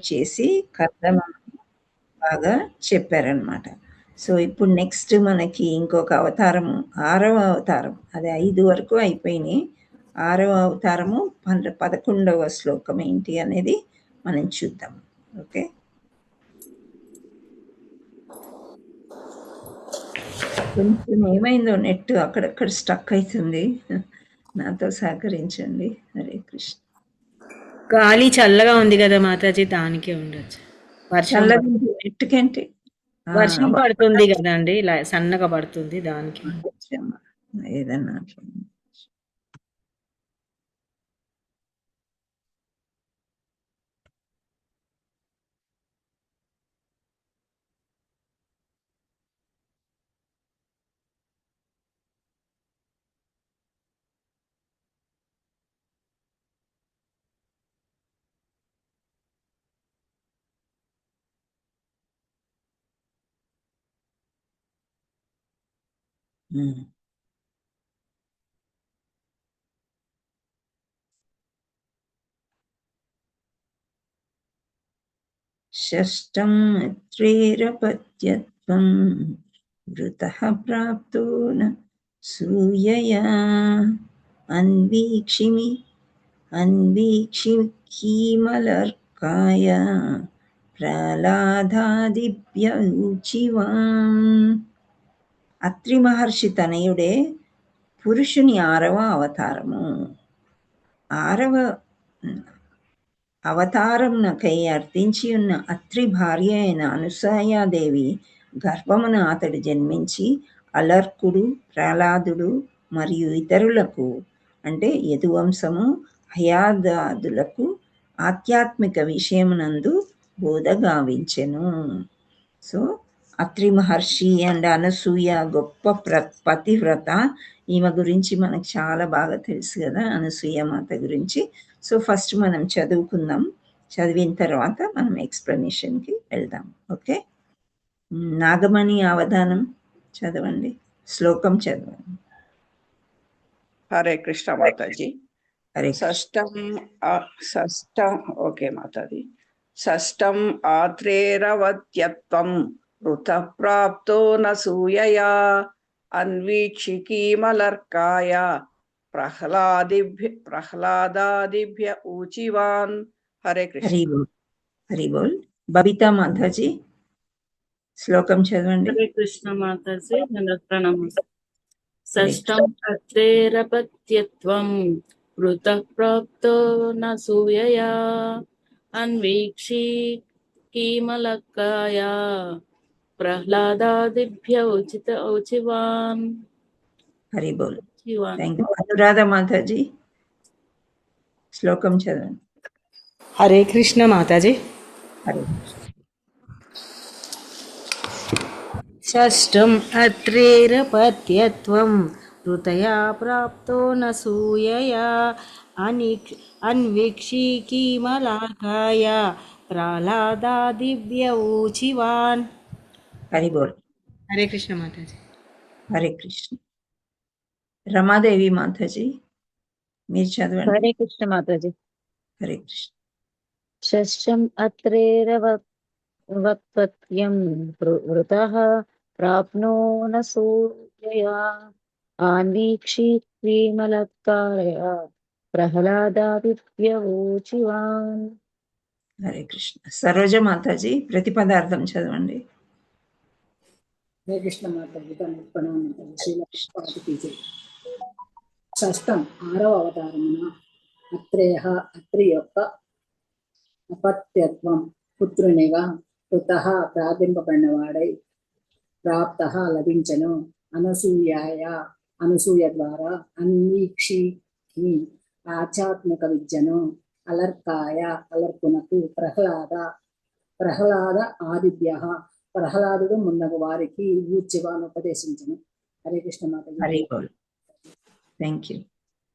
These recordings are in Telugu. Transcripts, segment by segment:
చేసి కర్దమని బాగా చెప్పారనమాట. సో, ఇప్పుడు నెక్స్ట్ మనకి ఇంకొక అవతారము, 6వ అవతారం. అది 5 వరకు అయిపోయినాయి. 6వ అవతారము 11వ శ్లోకం ఏంటి అనేది మనం చూద్దాం. ఓకే. కొంచెం ఏమైందో నెట్ అక్కడక్కడ స్టక్ అయితుంది. నాతో సహకరించండి. హరే కృష్ణ. గాలి చల్లగా ఉంది కదా మాతాజీ, దానికే ఉండొచ్చు. వర్షం నెట్ కంటే వర్షం పడుతుంది కదండి, ఇలా సన్నగా పడుతుంది, దానికి ఏదన్నా షష్టం అత్రేరపత్యత్వం వృతః ప్రాప్తో న సూయయా అన్వీక్షికీమలర్కాయ ప్రహ్లాదాదిభ్య ఊచివాన్. అత్రి మహర్షి తనయుడే పురుషుని 6వ అవతారము. 6వ అవతారమునకై అర్థించి ఉన్న అత్రి భార్య అయిన అనసూయాదేవి గర్భమున అతడు జన్మించి అలర్కుడు, ప్రహ్లాదుడు మరియు ఇతరులకు అంటే యదువంశము, హయాదాదులకు ఆధ్యాత్మిక విషయమునందు బోధ గావించెను. సో అత్రి మహర్షి అండ్ అనసూయ గొప్ప పతివ్రత. ఈమె గురించి మనకు చాలా బాగా తెలుసు కదా, అనసూయ మాత గురించి. సో ఫస్ట్ మనం చదువుకుందాం. చదివిన తర్వాత మనం ఎక్స్ప్లెనేషన్కి వెళ్దాం. ఓకే. నాగమణి అవధానం చదవండి, శ్లోకం చదవండి. హరే కృష్ణ మాతాజీ. షష్టం ఓకే మాతాజీ. షష్టం ఆత్రేరవత్యత్వం వృతః ప్రాప్తో న సూయయా అన్వీక్షికీమలర్కాయ ప్రహ్లాదాదిభ్య ఊచివాన్. హరే కృష్ణ. హరి బోల్. బబితా మాతాజీ శ్లోకం చదవండి. హరే కృష్ణ మాతాజీ. ప్రణామం. షష్టం అత్రేరపత్యత్వం వృతః ప్రాప్తో న సూయయా అన్వీక్షికీమలర్కాయ ప్రహ్లాదాదిభ్య ఊచివాన్. హరి బోల్. Thank you. అనురాధ మాతాజీ శ్లోకం చదవండి. హరే కృష్ణ మాతాజీ. షష్టం అత్రేరపత్యత్వం ఋతయా ప్రాప్తో న సూయయా అన్వీక్షికీమలాకాయ ప్రహ్లాదాదిభ్య ఊచివాన్. హరి బోల్. హరే కృష్ణ మాతాజీ. హరే కృష్ణ. రమాదేవి మాతాజీ మీరు చదవండి. హరే కృష్ణ మాతాజీ. హరే కృష్ణ. షష్టం అత్రేరవత్యం వృతః ప్రాప్నో న సూయయా అన్వీక్షికీమలర్కాయ ప్రహ్లాదాదిభ్య ఊచివాన్. హరే కృష్ణ. సరోజ మాతాజీ ప్రతిపదార్థం చదవండి. హరే కృష్ణ మాతాజీ. షష్టం 6వ అవతారమున అత్రి యొక్క అపత్యత్వం పుత్రునిగా పుతః ప్రార్థింపబడినవాడై ప్రాప్త లభించను అనసూయ ద్వారా అన్వీక్షికి ఆధ్యాత్మిక విద్యను అలర్కునకు ప్రహ్లాద ఆదిభ్య ప్రహ్లాదుడు మున్నగు వారికి ఊచివాన్ ఉపదేశించను. హరే కృష్ణ మాతాజీ. హరి బోల్. Thank you.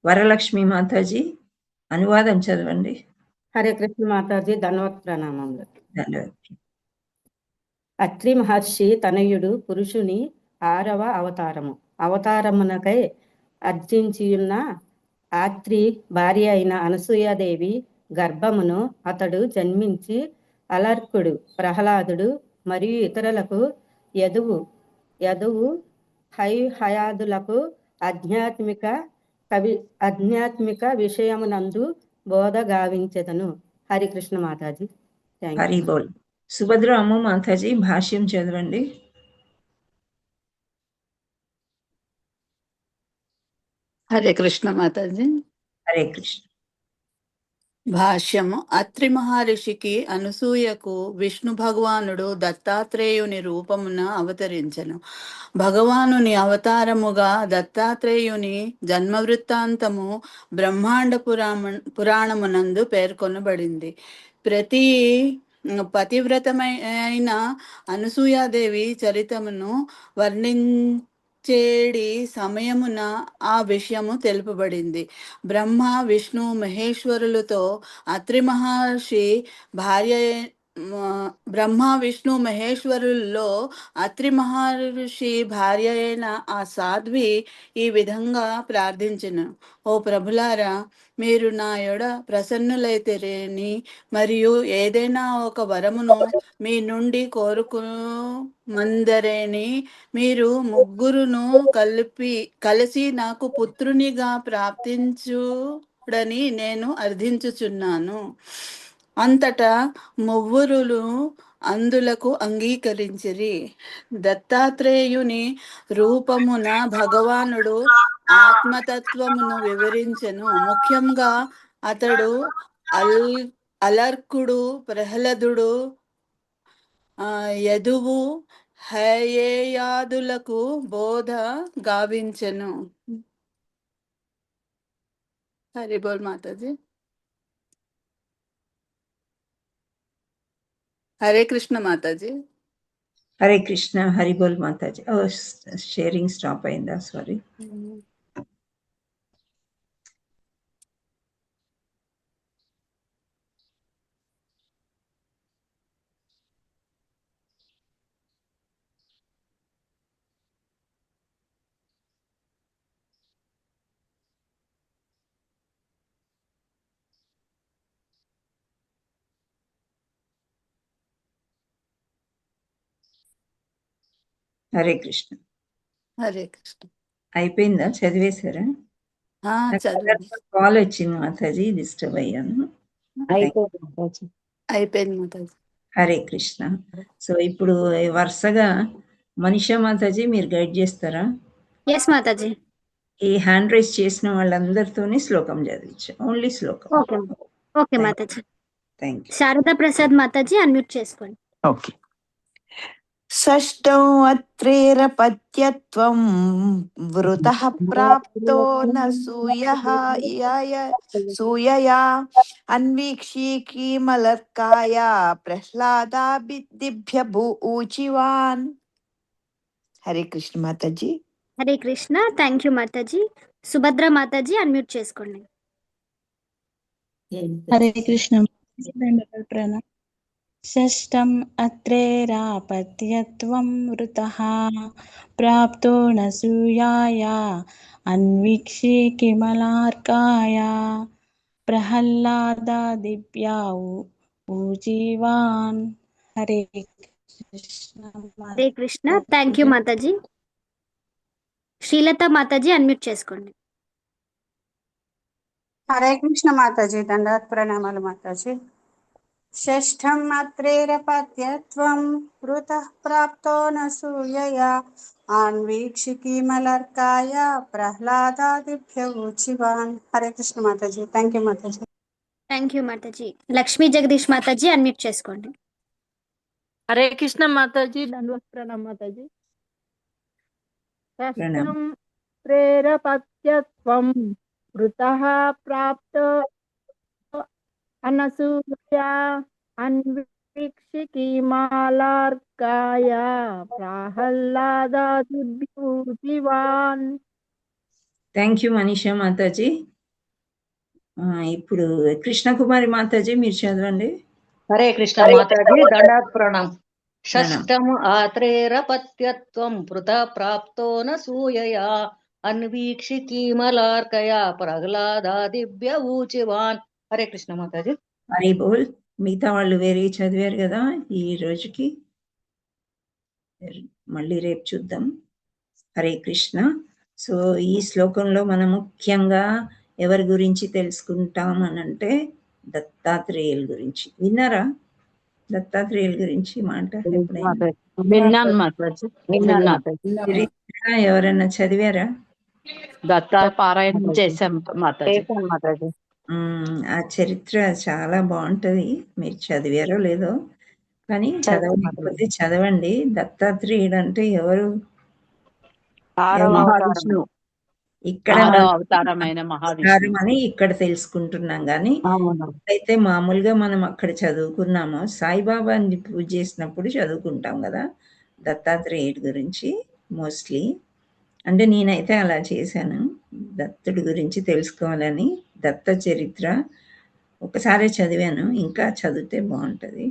వరలక్ష్మి మాతాజీ అనువాదం చదవండి. హరే కృష్ణ మాతాజీ. ధన్వత్ ప్రణామములు. ధన్యవాదాలు. అత్రి మహర్షి తనయుడు పురుషుని 6వ అవతారమునకై అర్జించియున్న అత్రి భార్య అయిన అనసూయాదేవి గర్భమును అతడు జన్మించి అలర్కుడు ప్రహ్లాదుడు మరియు ఇతరులకు యదువు హయాదులకు ఆధ్యాత్మిక విషయమునందు బోధ గావించెదను. హరికృష్ణ మాతాజీ. Thank you. హరి బోల్. సుభద్ర అమ్మ మాతాజీ భాష్యం చదవండి. హరే కృష్ణ మాతాజీ. హరే కృష్ణ. భాష్యము. అత్రి మహర్షికి అనసూయకు విష్ణు భగవానుడు దత్తాత్రేయుని రూపమున అవతరించెను. భగవానుని అవతారముగా దత్తాత్రేయుని జన్మ వృత్తాంతము బ్రహ్మాండ పురాణమునందు పేర్కొనబడింది. ప్రతి పతివ్రతమైన అనసూయాదేవి చరితమును వర్ణించేడి సమయమున ఆ విషయము తెలుపబడింది. బ్రహ్మ విష్ణు మహేశ్వరులతో అత్రి మహర్షి భార్య అయిన ఆ సాధ్వి ఈ విధంగా ప్రార్థించెను. ఓ ప్రభులారా, మీరు నా యొడ ప్రసన్నులైతేరేని మరియు ఏదైనా ఒక వరమును మీ నుండి కోరుకుమందరేని మీరు ముగ్గురును కలిసి నాకు పుత్రునిగా ప్రాప్తించుడని నేను అర్థించుచున్నాను. అంతటా మువ్వురులు అందులకు అంగీకరించిరి. దత్తాత్రేయుని రూపమున భగవానుడు ఆత్మతత్వమును వివరించెను. ముఖ్యంగా అతడు అలర్కుడు, ప్రహ్లాదుడు, యదువు హయేయాదులకు బోధ గావించెను. హరి బోల్ మాతాజీ. హరే కృష్ణ మాతాజీ. హరే కృష్ణ. హరి బోల్ మాతాజీ. షేరింగ్ స్టాప్ అయిందా? సారీ. హరే కృష్ణ. హరే కృష్ణ. అయిపోయిందా? చదివేశారా? కాల్ వచ్చింది మాతాజీ, డిస్టర్బ్ అయ్యాను. అయిపోయింది మాతాజీ. హరే కృష్ణ. సో ఇప్పుడు వరుసగా మనీషా మాతాజీ మీరు గైడ్ చేస్తారా? ఎస్ మాతాజీ. ఈ హ్యాండ్ రైజ్ చేసిన వాళ్ళందరితోనే శ్లోకం చదివించు. ఓన్లీ శ్లోకం. Okay Mataji. Thank you. Sharada Prasad Mataji unmute చేసుకోండి. ఓకే. షష్టం అత్రేరపత్యత్వం వృతః ప్రాప్తో న సూయయా అన్వీక్షీకీమలర్కాయ ప్రహ్లాదాభిదిభ్య ఊచివాన్. Hare Krishna Mataji. Hare Krishna. Thank you Mataji. Subhadra Mataji unmute చేసుకోండి. హరే కృష్ణ. ప్రణామం. షష్టం అత్రేరాపత్యత్వం వృతః ప్రాప్తో న సూయాయ అన్వీక్షి కిమలార్కాయ ప్రహ్లాదాదిభ్యా ఊచివాన్. Hare Krishna. Hare Krishna. Thank you Mataji. Srilatha Mataji unmute చేసుకోండి. హరే కృష్ణ మాతాజీ. దండాత్ ప్రణామాలు మాతాజీ. షష్టం అత్రేరపత్యత్వం వృతః ప్రాప్తో న సూయయా అన్వీక్షికీమలర్కాయ ప్రహ్లాదాదిభ్య ఊచివాన్. Hare Krishna Mataji. Thank you Mataji. Thank you Mataji. Lakshmi Jagadish Mataji unmute చేసుకోండి. హరే కృష్ణ మాతాజీ. దండాత్ ప్రణామం మాతాజీ. షష్టం ప్రేరపత్యత్వం వృతః ప్రాప్తో అనసూయా అన్వీక్షికీమలార్కాయ ప్రహ్లాదాదిభ్య ఊచివాన్. Thank you Manisha Mataji. ఇప్పుడు కృష్ణకుమారి మాతాజీ మీరు చదవండి. హరే కృష్ణ మాతాజీ. దండాత్ ప్రణామం. షష్టం ఆత్రేరపత్యత్వం వృత ప్రాప్తో న సూయయా అన్వీక్షికీమలార్కయ ప్రహ్లాదాదిభ్య ఊచివాన్. హరే కృష్ణ మాతాజీ. హరి బోల్. మిగతా వాళ్ళు వేరే చదివారు కదా ఈ రోజుకి. మళ్ళీ రేపు చూద్దాం. హరే కృష్ణ. సో ఈ శ్లోకంలో మనం ముఖ్యంగా ఎవరి గురించి తెలుసుకుంటాం అని అంటే దత్తాత్రేయుల గురించి. విన్నారా దత్తాత్రేయుల గురించి మాట ఎప్పుడైనా? విన్నాను మాతాజీ. చరిత్ర ఎవరైనా చదివారా? దత్తా పారాయణం చేశాం మాతాజీ. ఆ చరిత్ర చాలా బాగుంటది. మీరు చదివారో లేదో కానీ చదవకపోతే చదవండి. దత్తాత్రేయుడు అంటే ఎవరు? మహావిష్ణువు. ఇక్కడ అవతారమైన మహావిష్ణువు అని ఇక్కడ తెలుసుకుంటున్నాం కానీ అయితే మామూలుగా మనం అక్కడ చదువుకున్నామో సాయిబాబాని పూజ చేసినప్పుడు చదువుకుంటాం కదా దత్తాత్రేయుడి గురించి మోస్ట్లీ. అంటే నేనైతే అలా చేశాను. దత్తుడి గురించి తెలుసుకోవాలని దత్త చరిత్ర ఒకసారి చదివాను, ఇంకా చదివితే బాగుంటుంది.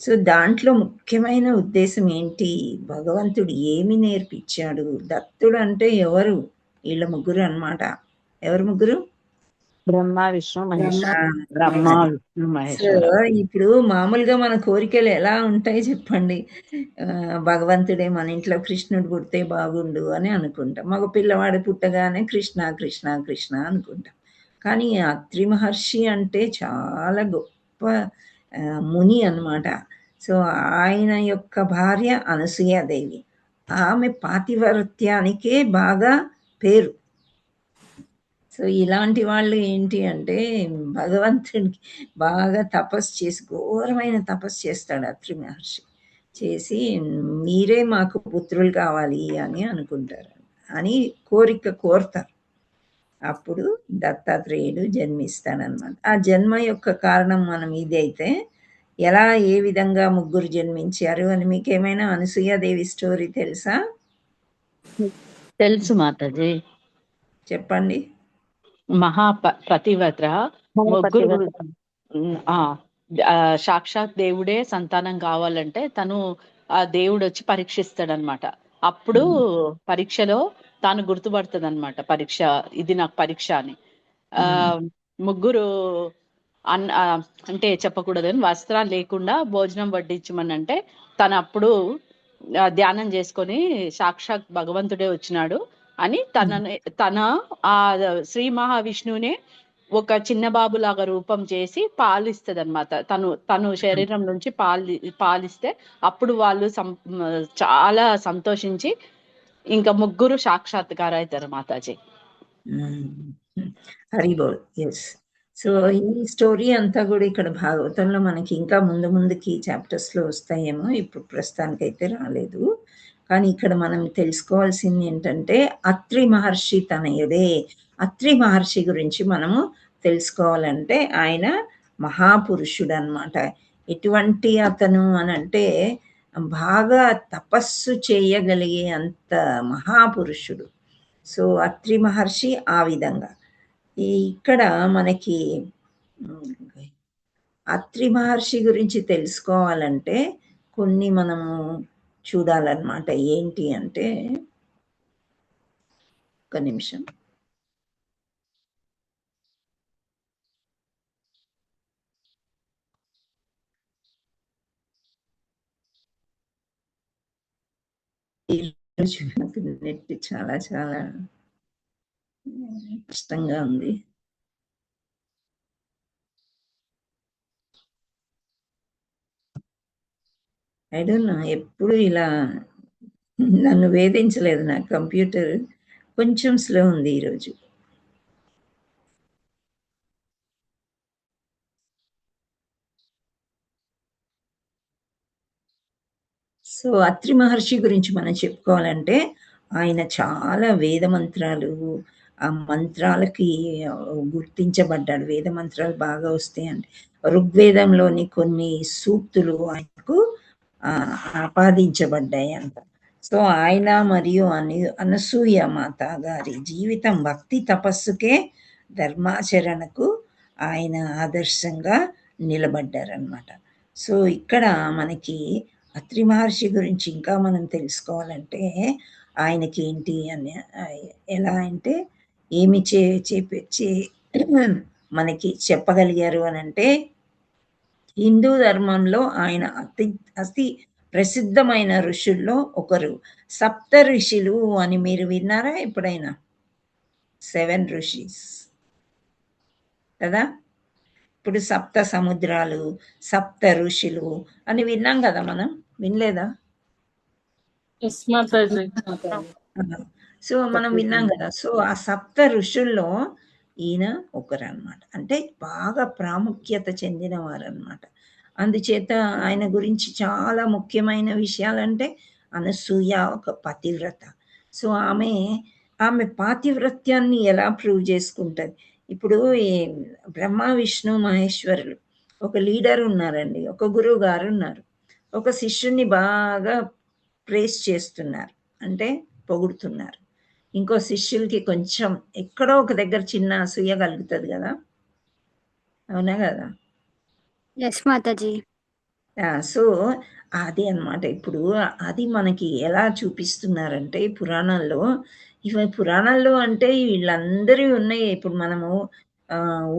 సో దాంట్లో ముఖ్యమైన ఉద్దేశం ఏంటి, భగవంతుడు ఏమి నేర్పించాడు? దత్తుడు అంటే ఎవరు? వీళ్ళ ముగ్గురు అన్నమాట. ఎవరు ముగ్గురు? బ్రహ్మ విష్ణు మహేష్. సో ఇప్పుడు మామూలుగా మన కోరికలు ఎలా ఉంటాయి చెప్పండి? భగవంతుడే మన ఇంట్లో కృష్ణుడు పుడితే బాగుండు అని అనుకుంటాం. మగ పిల్లవాడు పుట్టగానే కృష్ణ కృష్ణ కృష్ణ అనుకుంటాం. కానీ అత్రి మహర్షి అంటే చాలా గొప్ప ముని అన్నమాట. సో ఆయన యొక్క భార్య అనసూయాదేవి. ఆమె పాతివ్రత్యానికే బాగా పేరు. సో ఇలాంటి వాళ్ళు ఏంటి అంటే భగవంతుడికి బాగా తపస్సు చేసి ఘోరమైన తపస్సు చేస్తాడు అత్రి మహర్షి. చేసి మీరే మాకు పుత్రులు కావాలి అని అనుకుంటారు, అని కోరుతారు. అప్పుడు దత్తాత్రేయుడు జన్మిస్తాడనమాట. ఆ జన్మ యొక్క కారణం మనం ఇదైతే ఎలా ఏ విధంగా ముగ్గురు జన్మించారు అని మీకు ఏమైనా అనసూయాదేవి స్టోరీ తెలుసా? తెలుసు మాతాజీ. చెప్పండి. ప్రతివ్రత ముగ్గురు సాక్షాత్ దేవుడే సంతానం కావాలంటే తను ఆ దేవుడు వచ్చి పరీక్షిస్తాడనమాట. అప్పుడు పరీక్షలో తాను గుర్తుపడుతుంది అనమాట. పరీక్ష ఇది నాకు పరీక్ష అని. ముగ్గురు అంటే చెప్పకూడదని వస్త్రాలు లేకుండా భోజనం వడ్డించమని అంటే తను అప్పుడు ధ్యానం చేసుకొని సాక్షాత్ భగవంతుడే వచ్చినాడు అని తన ఆ శ్రీ మహావిష్ణువునే ఒక చిన్న బాబు లాగా రూపం చేసి పాలిస్తుంది అనమాట. తను శరీరం నుంచి పాలిస్తే అప్పుడు వాళ్ళు చాలా సంతోషించి ఇంకా ముగ్గురు సాక్షాత్కారం అవుతారు మాతాజీ. హరిబోల్. ఎస్. సో ఈ స్టోరీ అంతా కూడా ఇక్కడ భాగవతంలో మనకి ఇంకా ముందుకి చాప్టర్స్ లో వస్తాయేమో, ఇప్పుడు ప్రస్తుతానికైతే రాలేదు. కానీ ఇక్కడ మనం తెలుసుకోవాల్సింది ఏంటంటే అత్రి మహర్షి తనయుడే. అత్రి మహర్షి గురించి మనము తెలుసుకోవాలంటే ఆయన మహాపురుషుడు అన్నమాట. ఎటువంటి అతను అని అంటే బాగా తపస్సు చేయగలిగే అంత మహాపురుషుడు. సో అత్రి మహర్షి ఆ విధంగా. ఇక్కడ మనకి అత్రి మహర్షి గురించి తెలుసుకోవాలంటే కొన్ని మనము చూడాలన్నమాట. ఏంటి అంటే ఒక నిమిషం. ఈరోజు నాకు నెట్ చాలా చాలా కష్టంగా ఉంది. ఐ డోంట్ నో, ఎప్పుడు ఇలా నన్ను వేధించలేదు. నా కంప్యూటర్ కొంచెం స్లో ఉంది ఈరోజు. సో అత్రి మహర్షి గురించి మనం చెప్పుకోవాలంటే ఆయన చాలా వేద మంత్రాలు, ఆ మంత్రాలకి గుర్తించబడ్డాడు. వేద మంత్రాలు బాగా వస్తాయండి. ఋగ్వేదంలోని కొన్ని సూక్తులు ఆయనకు ఆపాదించబడ్డాయి అంట. సో ఆయన మరియు అనసూయ మాత గారి జీవితం భక్తి తపస్సుకే ధర్మాచరణకు ఆయన ఆదర్శంగా నిలబడ్డారనమాట. సో ఇక్కడ మనకి అత్రి మహర్షి గురించి ఇంకా మనం తెలుసుకోవాలంటే ఆయనకి ఏంటి అని ఎలా అంటే ఏమి మనకి చెప్పగలిగారు అని అంటే హిందూ ధర్మంలో ఆయన అతి ప్రసిద్ధమైన ఋషుల్లో ఒకరు. సప్త ఋషులు అని మీరు విన్నారా ఎప్పుడైనా? 7 ఋషిస్ కదా. ఇప్పుడు సప్త సముద్రాలు, సప్త ఋషులు అని విన్నాం కదా మనం, వినలేదా? సో మనం విన్నాం కదా. సో ఆ సప్త ఋషుల్లో ఈయన ఒకరన్నమాట. అంటే బాగా ప్రాముఖ్యత చెందినవారు అన్నమాట. అందుచేత ఆయన గురించి చాలా ముఖ్యమైన విషయాలంటే అనసూయ ఒక పతివ్రత. సో ఆమె పాతివ్రత్యాన్ని ఎలా ప్రూవ్ చేసుకుంటది? ఇప్పుడు ఈ బ్రహ్మ విష్ణు మహేశ్వరులు ఒక లీడర్ ఉన్నారండి, ఒక గురువు గారు ఉన్నారు. ఒక శిష్యుణ్ణి బాగా ప్రేస్ చేస్తున్నారు, అంటే పొగుడుతున్నారు. ఇంకో శిష్యులకి కొంచెం ఎక్కడో ఒక దగ్గర చిన్న అసూయ కలుగుతుంది కదా, అవునా కదా? ఎస్ మాతాజీ. సో అది అన్నమాట. ఇప్పుడు అది మనకి ఎలా చూపిస్తున్నారంటే పురాణాల్లో, పురాణాల్లో అంటే వీళ్ళందరూ ఉన్నాయి. ఇప్పుడు మనము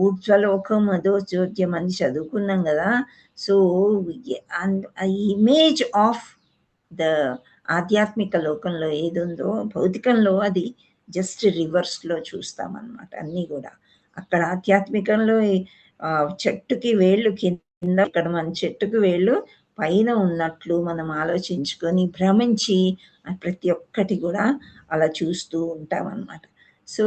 ఊర్ధ్వలోకం అదో చోద్యం అని చదువుకున్నాం కదా. సో ఇమేజ్ ఆఫ్ ద ఆధ్యాత్మిక లోకంలో ఏదుందో భౌతికంలో అది జస్ట్ రివర్స్లో చూస్తామన్నమాట అన్నీ కూడా. అక్కడ ఆధ్యాత్మికంలో చెట్టుకి వేళ్ళు కింద, ఇక్కడ మన చెట్టుకు వేళ్ళు పైన ఉన్నట్లు మనం ఆలోచించుకొని భ్రమించి ప్రతి ఒక్కటి కూడా అలా చూస్తూ ఉంటాం అన్నమాట. సో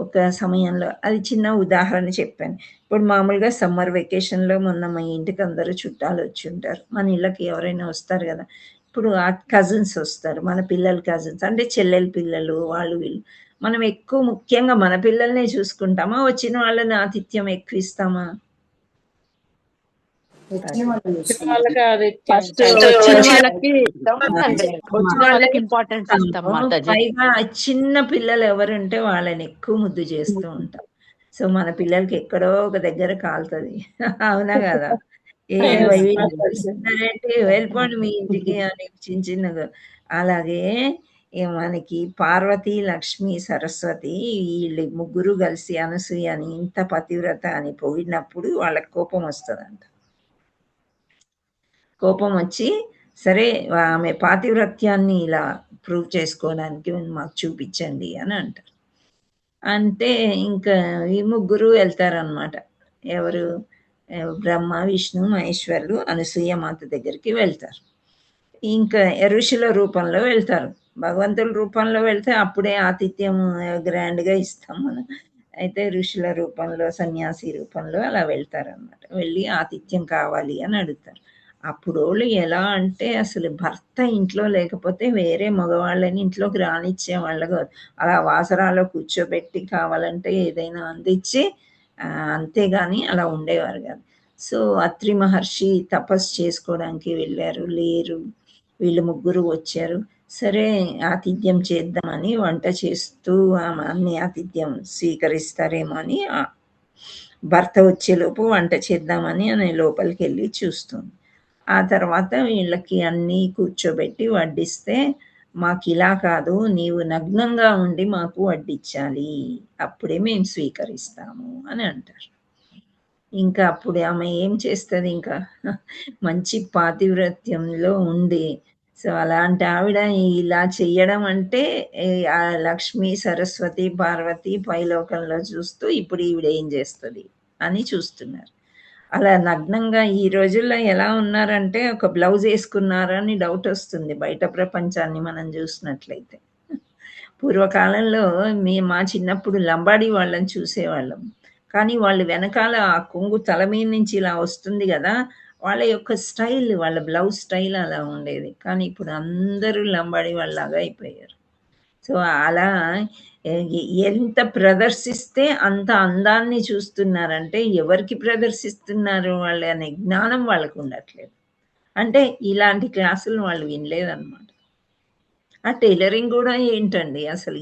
ఒక సమయంలో అది చిన్న ఉదాహరణ చెప్పాను. ఇప్పుడు మామూలుగా సమ్మర్ వెకేషన్లో మొన్న మా ఇంటికి అందరూ చుట్టాలు వచ్చి ఉంటారు, మన ఇళ్ళకి ఎవరైనా వస్తారు కదా. ఇప్పుడు ఆ కజిన్స్ వస్తారు, మన పిల్లల కజిన్స్ అంటే చెల్లెల పిల్లలు, వాళ్ళు వీళ్ళు. మనం ఎక్కువ ముఖ్యంగా మన పిల్లల్నే చూసుకుంటామా, వచ్చిన వాళ్ళని ఆతిథ్యం ఎక్కువ ఇస్తామా? ఫస్ట్ వచ్చిన వాళ్ళకి ఇంపార్టెన్స్ ఇస్తాం మాతాజీ. పైగా చిన్న పిల్లలు ఎవరుంటే వాళ్ళని ఎక్కువ ముద్దు చేస్తూ ఉంటాం. సో మన పిల్లలకి ఎక్కడో ఒక దగ్గర కాలుతుంది, అవునా కదా? వెళ్ళిపోండి మీ ఇంటికి అని చిన్నగా. అలాగే మనకి పార్వతి, లక్ష్మి, సరస్వతి వీళ్ళు ముగ్గురు కలిసి అనసూయ అని ఇంత పతివ్రత అని పొగిడినప్పుడు వాళ్ళకి కోపం వస్తుందంట. కోపం వచ్చి సరే ఆమె పాతివ్రత్యాన్ని ఇలా ప్రూవ్ చేసుకోవడానికి మాకు చూపించండి అని అంటారు. అంటే ఇంకా ఈ ముగ్గురు వెళ్తారనమాట. ఎవరు? బ్రహ్మ విష్ణు మహేశ్వరులు అనసూయ మాత దగ్గరికి వెళ్తారు. ఇంకా ఋషుల రూపంలో వెళ్తారు. భగవంతుల రూపంలో వెళ్తే అప్పుడే ఆతిథ్యం గ్రాండ్గా ఇస్తాం మనం. అయితే ఋషుల రూపంలో, సన్యాసి రూపంలో అలా వెళ్తారనమాట. వెళ్ళి ఆతిథ్యం కావాలి అని అడుగుతారు. అప్పుడు వాళ్ళు ఎలా అంటే అసలు భర్త ఇంట్లో లేకపోతే వేరే మగవాళ్ళని ఇంట్లోకి రానిచ్చే వాళ్ళు కాదు. అలా వాసరాలో కూర్చోబెట్టి కావాలంటే ఏదైనా అందించి అంతేగాని అలా ఉండేవారు కాదు. సో అత్రి మహర్షి తపస్సు చేసుకోవడానికి వెళ్ళారు, లేరు. వీళ్ళు ముగ్గురు వచ్చారు. సరే ఆతిథ్యం చేద్దామని వంట చేస్తూ అన్ని ఆతిథ్యం స్వీకరిస్తారేమో అని భర్త వచ్చేలోపు వంట చేద్దామని అని లోపలికి వెళ్ళి చూస్తుంది. ఆ తర్వాత వీళ్ళకి అన్నీ కూర్చోబెట్టి వడ్డిస్తే, మాకు ఇలా కాదు, నీవు నగ్నంగా ఉండి మాకు వడ్డించాలి, అప్పుడే మేము స్వీకరిస్తాము అని అంటారు. ఇంకా అప్పుడు ఆమె ఏం చేస్తుంది? ఇంకా మంచి పాతివ్రత్యంలో ఉంది. సో అలాంటి ఆవిడ ఇలా చెయ్యడం అంటే ఆ లక్ష్మి, సరస్వతి, పార్వతి పైలోకంలో చూస్తూ ఇప్పుడు ఈవిడ ఏం చేస్తుంది అని చూస్తున్నారు. అలా నగ్నంగా ఈ రోజుల్లో ఎలా ఉన్నారంటే ఒక బ్లౌజ్ వేసుకున్నారని డౌట్ వస్తుంది బయట ప్రపంచాన్ని మనం చూసినట్లయితే. పూర్వకాలంలో మా చిన్నప్పుడు లంబాడీ వాళ్ళని చూసేవాళ్ళం, కానీ వాళ్ళు వెనకాల ఆ కొంగు తల మీద నుంచి ఇలా వస్తుంది కదా, వాళ్ళ యొక్క స్టైల్, వాళ్ళ బ్లౌజ్ స్టైల్ అలా ఉండేది. కానీ ఇప్పుడు అందరూ లంబాడీ వాళ్ళలాగా అయిపోయారు. సో అలా ఎంత ప్రదర్శిస్తే అంత అందాన్ని చూస్తున్నారంటే ఎవరికి ప్రదర్శిస్తున్నారు వాళ్ళు అనే జ్ఞానం వాళ్ళకు ఉండట్లేదు. అంటే ఇలాంటి క్లాసులు వాళ్ళు వినలేదన్నమాట. ఆ టైలరింగ్ కూడా ఏంటండి అసలు,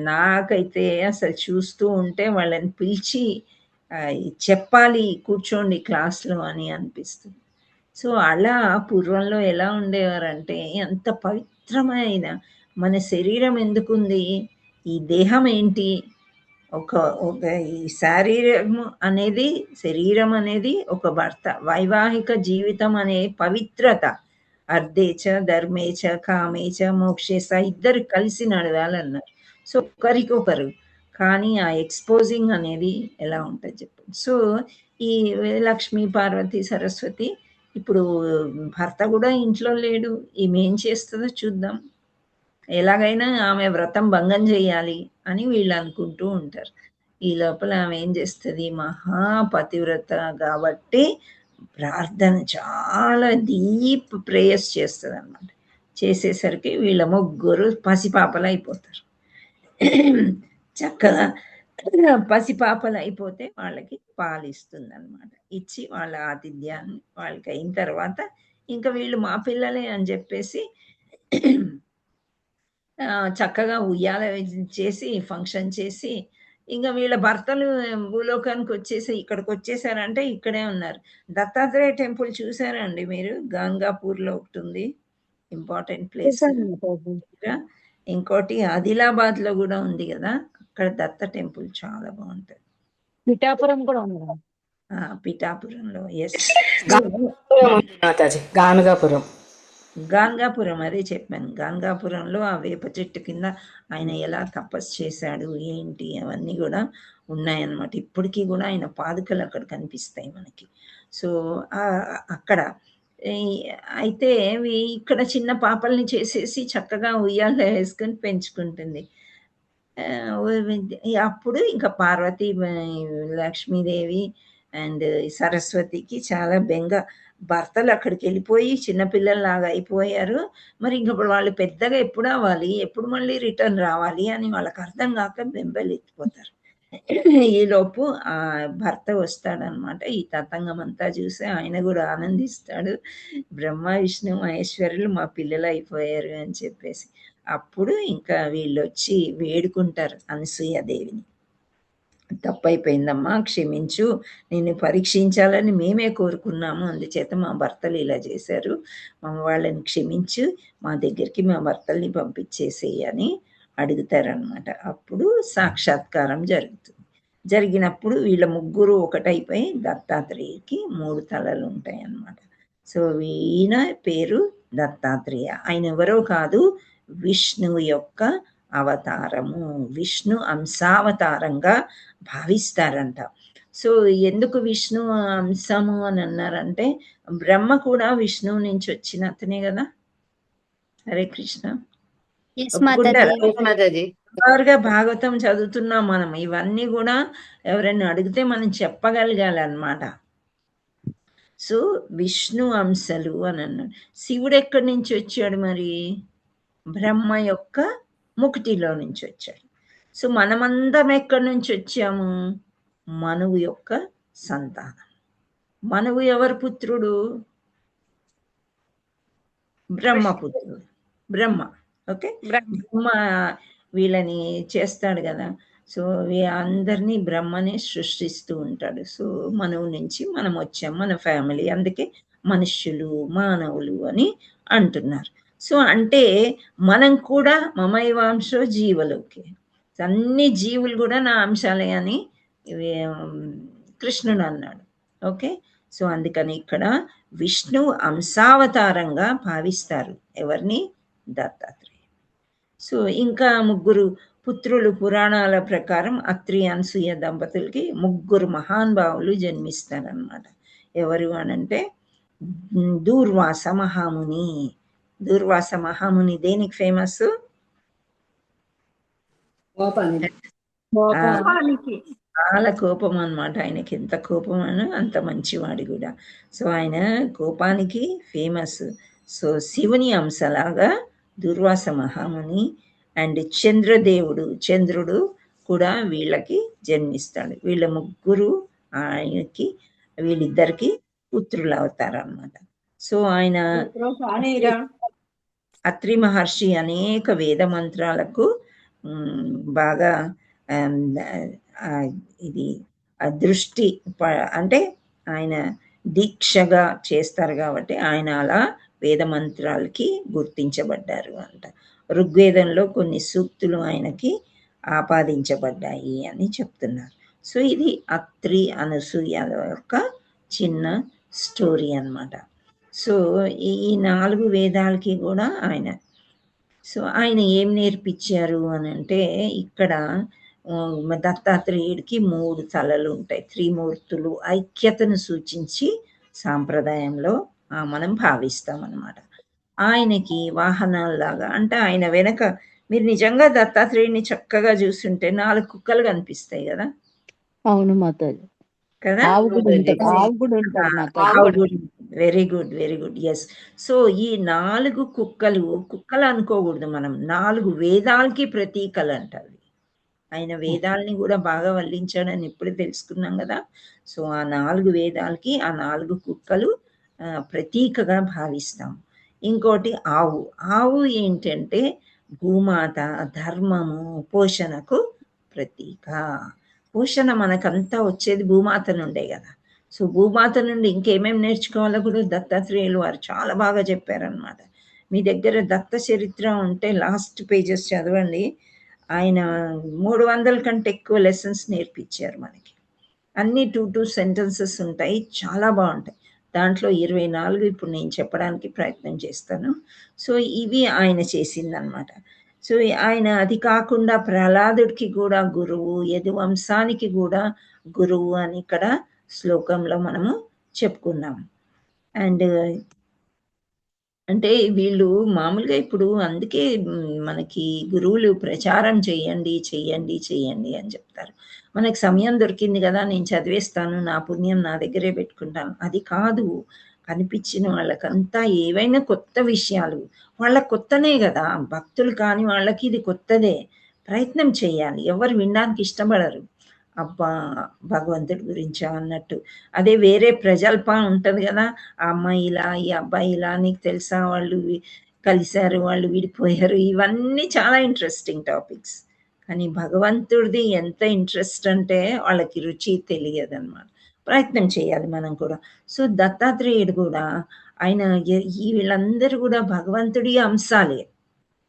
నాకైతే అసలు చూస్తూ ఉంటే వాళ్ళని పిలిచి చెప్పాలి కూర్చోండి క్లాస్లో అని అనిపిస్తుంది. సో అలా పూర్వంలో ఎలా ఉండేవారంటే ఎంత పవిత్రమైన మన శరీరం ఎందుకుంది, ఈ దేహం ఏంటి, ఒక ఈ శరీరం అనేది ఒక భర్త. వైవాహిక జీవితం అనే పవిత్రత అర్ధేచ ధర్మేచ కామేచ మోక్షేచ ఇద్దరు కలిసి నడవాలన్నారు. సో ఒకరికొకరు. కానీ ఆ ఎక్స్పోజింగ్ అనేది ఎలా ఉంటుంది చెప్పండి. సో ఈ లక్ష్మీ పార్వతి సరస్వతి ఇప్పుడు భర్త కూడా ఇంట్లో లేడు, ఈమె ఏం చేస్తుందో చూద్దాం, ఎలాగైనా ఆమె వ్రతం భంగం చేయాలి అని వీళ్ళు అనుకుంటూ ఉంటారు. ఈ లోపల ఆమె ఏం చేస్తుంది, మహాపతివ్రత కాబట్టి ప్రార్థన చాలా డీప్ ప్రేయర్స్ చేస్తుంది అన్నమాట. చేసేసరికి వీళ్ళ ముగ్గురు పసిపాపలు అయిపోతారు. చక్కగా పసిపాపలు అయిపోతే వాళ్ళకి పాలు ఇస్తుంది అనమాట. ఇచ్చి వాళ్ళ ఆతిథ్యాన్ని వాళ్ళకి అయిన తర్వాత ఇంకా వీళ్ళు మా పిల్లలే అని చెప్పేసి చక్కగా ఉయ్యాల చేసి ఫంక్షన్ చేసి ఇంకా వీళ్ళ భర్తలు భూలోకానికి వచ్చేసి ఇక్కడికి వచ్చేసారంటే ఇక్కడే ఉన్నారు. దత్తాత్రేయ టెంపుల్ చూసారండి మీరు? గంగాపూర్లో ఒకటి ఉంది, ఇంపార్టెంట్ ప్లేస్. ఇంకోటి ఆదిలాబాద్లో కూడా ఉంది కదా, అక్కడ దత్త టెంపుల్ చాలా బాగుంటుంది. పిఠాపురం కూడా ఉంది. పిఠాపురంలో ఎస్, గాన్గాపురం అదే చెప్పాను. గాన్గాపురంలో ఆ వేప చెట్టు కింద ఆయన ఎలా తపస్సు చేశాడు ఏంటి అవన్నీ కూడా ఉన్నాయన్నమాట. ఇప్పటికీ కూడా ఆయన పాదుకలు అక్కడ కనిపిస్తాయి మనకి. సో అక్కడ అయితే ఇక్కడ చిన్న పాపల్ని చేసేసి చక్కగా ఉయ్యాల వేసుకొని పెంచుకుంటుంది. అప్పుడు ఇంకా పార్వతి లక్ష్మీదేవి అండ్ సరస్వతికి చాలా బెంగ. భర్తలు అక్కడికి వెళ్ళిపోయి చిన్నపిల్లల్లాగా అయిపోయారు, మరి ఇంకప్పుడు వాళ్ళు పెద్దగా ఎప్పుడు అవ్వాలి, ఎప్పుడు మళ్ళీ రిటర్న్ రావాలి అని వాళ్ళకి అర్థం కాక బెంబెలెత్తిపోతారు. ఈలోపు ఆ భర్త వస్తాడనమాట. ఈ తతంగం అంతా చూసి ఆయన కూడా ఆనందిస్తాడు. బ్రహ్మ విష్ణు మహేశ్వరులు మా పిల్లలు అయిపోయారు అని చెప్పేసి. అప్పుడు ఇంకా వీళ్ళు వచ్చి వేడుకుంటారు అనసూయాదేవిని. తప్పైపోయిందమ్మా, క్షమించు, నిన్ను పరీక్షించాలని మేమే కోరుకున్నాము, అందుచేత మా భర్తలు ఇలా చేశారు, వాళ్ళని క్షమించు, మా దగ్గరికి మా భర్తల్ని పంపించేసేయి అని అడుగుతారనమాట. అప్పుడు సాక్షాత్కారం జరుగుతుంది. జరిగినప్పుడు వీళ్ళ ముగ్గురు ఒకటైపోయి దత్తాత్రేయకి 3 తలలు ఉంటాయి అన్నమాట. సో ఈయన పేరు దత్తాత్రేయ. ఆయన ఎవరో కాదు, విష్ణువు యొక్క అవతారము, విష్ణు అంశావతారంగా భావిస్తారంట. సో ఎందుకు విష్ణు అంశము అని అన్నారంటే, బ్రహ్మ కూడా విష్ణువు నుంచి వచ్చిన అతనే కదా. హరే కృష్ణ. భాగవతం చదువుతున్నాం మనం, ఇవన్నీ కూడా ఎవరైనా అడిగితే మనం చెప్పగలగాలన్నమాట. సో విష్ణు అంశలు అని అన్నాడు. శివుడు ఎక్కడి నుంచి వచ్చాడు మరి? బ్రహ్మ యొక్క ముకుటిలో నుంచి వచ్చాడు. సో మనమందరం ఎక్కడి నుంచి వచ్చాము? మనువు యొక్క సంతానం. మనువు ఎవరు పుత్రుడు? బ్రహ్మపుత్రుడు, బ్రహ్మ. ఓకే, బ్రహ్మ వీళ్ళని చేస్తాడు కదా. సో అందరినీ బ్రహ్మనే సృష్టిస్తూ ఉంటాడు. సో మనువు నుంచి మనం వచ్చాం, మన ఫ్యామిలీ, అందుకే మనుష్యులు మానవులు అని అంటున్నారు. సో అంటే మనం కూడా మమైవాంశో జీవలోకి, అన్ని జీవులు కూడా నా అంశాలే అని కృష్ణుడు అన్నాడు. ఓకే, సో అందుకని ఇక్కడ విష్ణు అంశావతారంగా భావిస్తారు ఎవరిని? దత్తాత్రేయ. సో ఇంకా 3 పుత్రులు. పురాణాల ప్రకారం అత్రి అనసూయ దంపతులకి 3 మహానుభావులు జన్మిస్తారనమాట. ఎవరు అనంటే దూర్వాస మహాముని. దూర్వాస మహాముని దేనికి ఫేమస్? చాలా కోపం అన్నమాట. ఆయనకి ఎంత కోపం అను అంత మంచివాడు కూడా. సో ఆయన కోపానికి ఫేమస్. సో శివుని అంశలాగా దుర్వాస మహాముని అండ్ చంద్రుడు కూడా వీళ్ళకి జన్మిస్తాడు. వీళ్ళ 3 ఆయనకి, వీళ్ళిద్దరికి పుత్రులు అవుతారన్నమాట. సో ఆయన అత్రి మహర్షి అనేక వేద మంత్రాలకు బాగా ఇది దృష్టి అంటే ఆయన దీక్షగా చేస్తారు కాబట్టి ఆయన అలా వేద మంత్రాలకి గుర్తించబడ్డారు అంట. ఋగ్వేదంలో కొన్ని సూక్తులు ఆయనకి ఆపాదించబడ్డాయి అని చెప్తున్నారు. సో ఇది అత్రి అనసూయల యొక్క చిన్న స్టోరీ అన్నమాట. సో ఈ 4 వేదాలకి కూడా ఆయన ఏం నేర్పించారు అని అంటే ఇక్కడ దత్తాత్రేయుడికి 3 తలలు ఉంటాయి. త్రిమూర్తులు ఐక్యతను సూచించి సాంప్రదాయంలో మనం భావిస్తాం అన్నమాట. ఆయనకి వాహనాల్లాగా అంటే ఆయన వెనక మీరు నిజంగా దత్తాత్రేయుడిని చక్కగా చూస్తుంటే 4 కుక్కలు కనిపిస్తాయి కదా. అవును మాతాజీ. కదా ఆవు కూడా ఉంటుంది, ఆవు కూడా ఉంటుంది మాతాజీ. Very good, very good. Yes. So ఈ 4 కుక్కలు అనుకోకూడదు మనం, 4 వేదాలకి ప్రతీకలు అంటారు. ఆయన వేదాలని కూడా బాగా వల్లించాడని ఇప్పుడు తెలుసుకున్నాం కదా. సో ఆ 4 వేదాలకి ఆ 4 కుక్కలు ప్రతీకగా భావిస్తాం. ఇంకోటి ఆవు ఏంటంటే భూమాత, ధర్మము, పోషణకు ప్రతీక. పోషణ మనకంతా వచ్చేది భూమాత నుండే కదా. సో భూమాత నుండి ఇంకేమేమి నేర్చుకోవాలో కూడా దత్తాత్రేయులు వారు చాలా బాగా చెప్పారనమాట. మీ దగ్గర దత్త చరిత్ర ఉంటే లాస్ట్ పేజెస్ చదవండి. ఆయన 300 కంటే ఎక్కువ లెసన్స్ నేర్పించారు మనకి. అన్ని 2 సెంటెన్సెస్ ఉంటాయి, చాలా బాగుంటాయి. దాంట్లో 24 ఇప్పుడు నేను చెప్పడానికి ప్రయత్నం చేస్తాను. సో ఇవి ఆయన చేసిందనమాట. సో ఆయన అది కాకుండా ప్రహ్లాదుడికి కూడా గురువు, యదువంశానికి కూడా గురువు అని ఇక్కడ శ్లోకంలో మనము చెప్పుకున్నాం. అండ్ అంటే వీళ్ళు మామూలుగా ఇప్పుడు అందుకే మనకి గురువులు ప్రచారం చెయ్యండి చెయ్యండి చెయ్యండి అని చెప్తారు. మనకు సమయం దొరికింది కదా, నేను చదివేస్తాను, నా పుణ్యం నా దగ్గరే పెట్టుకుంటాను, అది కాదు. కనిపించిన వాళ్ళకంతా ఏవైనా కొత్త విషయాలు వాళ్ళకి కొత్తనే కదా, భక్తులు కాని వాళ్ళకి ఇది కొత్తదే. ప్రయత్నం చేయాలి. ఎవరు వినడానికి ఇష్టపడరు, అబ్బా భగవంతుడి గురించా అన్నట్టు. అదే వేరే ప్రజల్ప ఉంటుంది కదా, ఆ అమ్మాయి ఇలా, ఈ అబ్బాయి ఇలా, నీకు తెలుసా, వాళ్ళు కలిశారు, వాళ్ళు విడిపోయారు, ఇవన్నీ చాలా ఇంట్రెస్టింగ్ టాపిక్స్. కానీ భగవంతుడిది ఎంత ఇంట్రెస్ట్ అంటే వాళ్ళకి రుచి తెలియదు అనమాట. ప్రయత్నం చేయాలి మనం కూడా. సో దత్తాత్రేయుడు కూడా ఆయన వీళ్ళందరూ కూడా భగవంతుడి అంశాలే,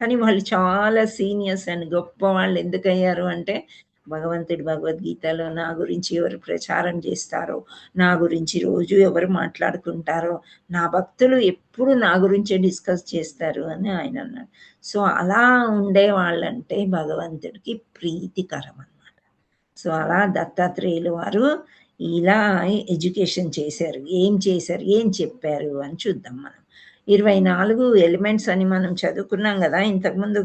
కానీ వాళ్ళు చాలా సీనియర్స్ అండ్ గొప్ప వాళ్ళు ఎందుకు అయ్యారు అంటే భగవంతుడి భగవద్గీతలో నా గురించి ఎవరు ప్రచారం చేస్తారో, నా గురించి రోజు ఎవరు మాట్లాడుకుంటారో, నా భక్తులు ఎప్పుడు నా గురించే డిస్కస్ చేస్తారు అని ఆయన అన్నాడు. సో అలా ఉండే వాళ్ళంటే భగవంతుడికి ప్రీతికరం అన్నమాట. సో అలా దత్తాత్రేయులు వారు ఇలా ఎడ్యుకేషన్ చేశారు. ఏం చెప్పారు అని చూద్దాం మనం. 24 ఎలిమెంట్స్ అని మనం చదువుకున్నాం కదా ఇంతకుముందు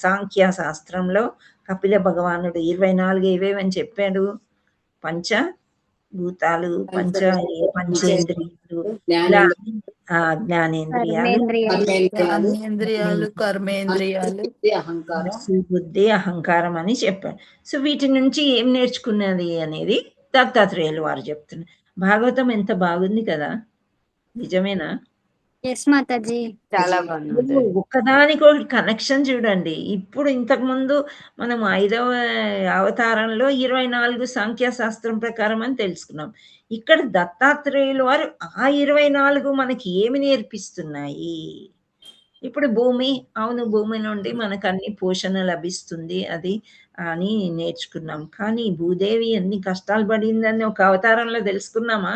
సాంఖ్య శాస్త్రంలో. కపిల భగవానుడు 24 ఏవేవని చెప్పాడు? పంచభూతాలు, పంచేంద్రియాలు, జ్ఞానేంద్రియాలు, కర్మేంద్రియాలు, బుద్ధి, అహంకారం అని చెప్పాడు. సో వీటి నుంచి ఏం నేర్చుకున్నది అనేది దత్తాత్రేయులు వారు చెప్తున్నారు. భాగవతం ఎంత బాగుంది కదా, నిజమేనా? చాలా బాగుంది. ఒక్కదానికొకటి కనెక్షన్ చూడండి. ఇప్పుడు ఇంతకుముందు మనం 5వ అవతారంలో 24 సంఖ్యాశాస్త్రం ప్రకారం అని తెలుసుకున్నాం. ఇక్కడ దత్తాత్రేయులు వారు ఆ 24 మనకి ఏమి నేర్పిస్తున్నాయి? ఇప్పుడు భూమి, అవును భూమి నుండి మనకు అన్ని పోషణ లభిస్తుంది అది అని నేర్చుకున్నాం. కానీ భూదేవి ఎన్ని కష్టాలు పడిందని ఒక అవతారంలో తెలుసుకున్నామా?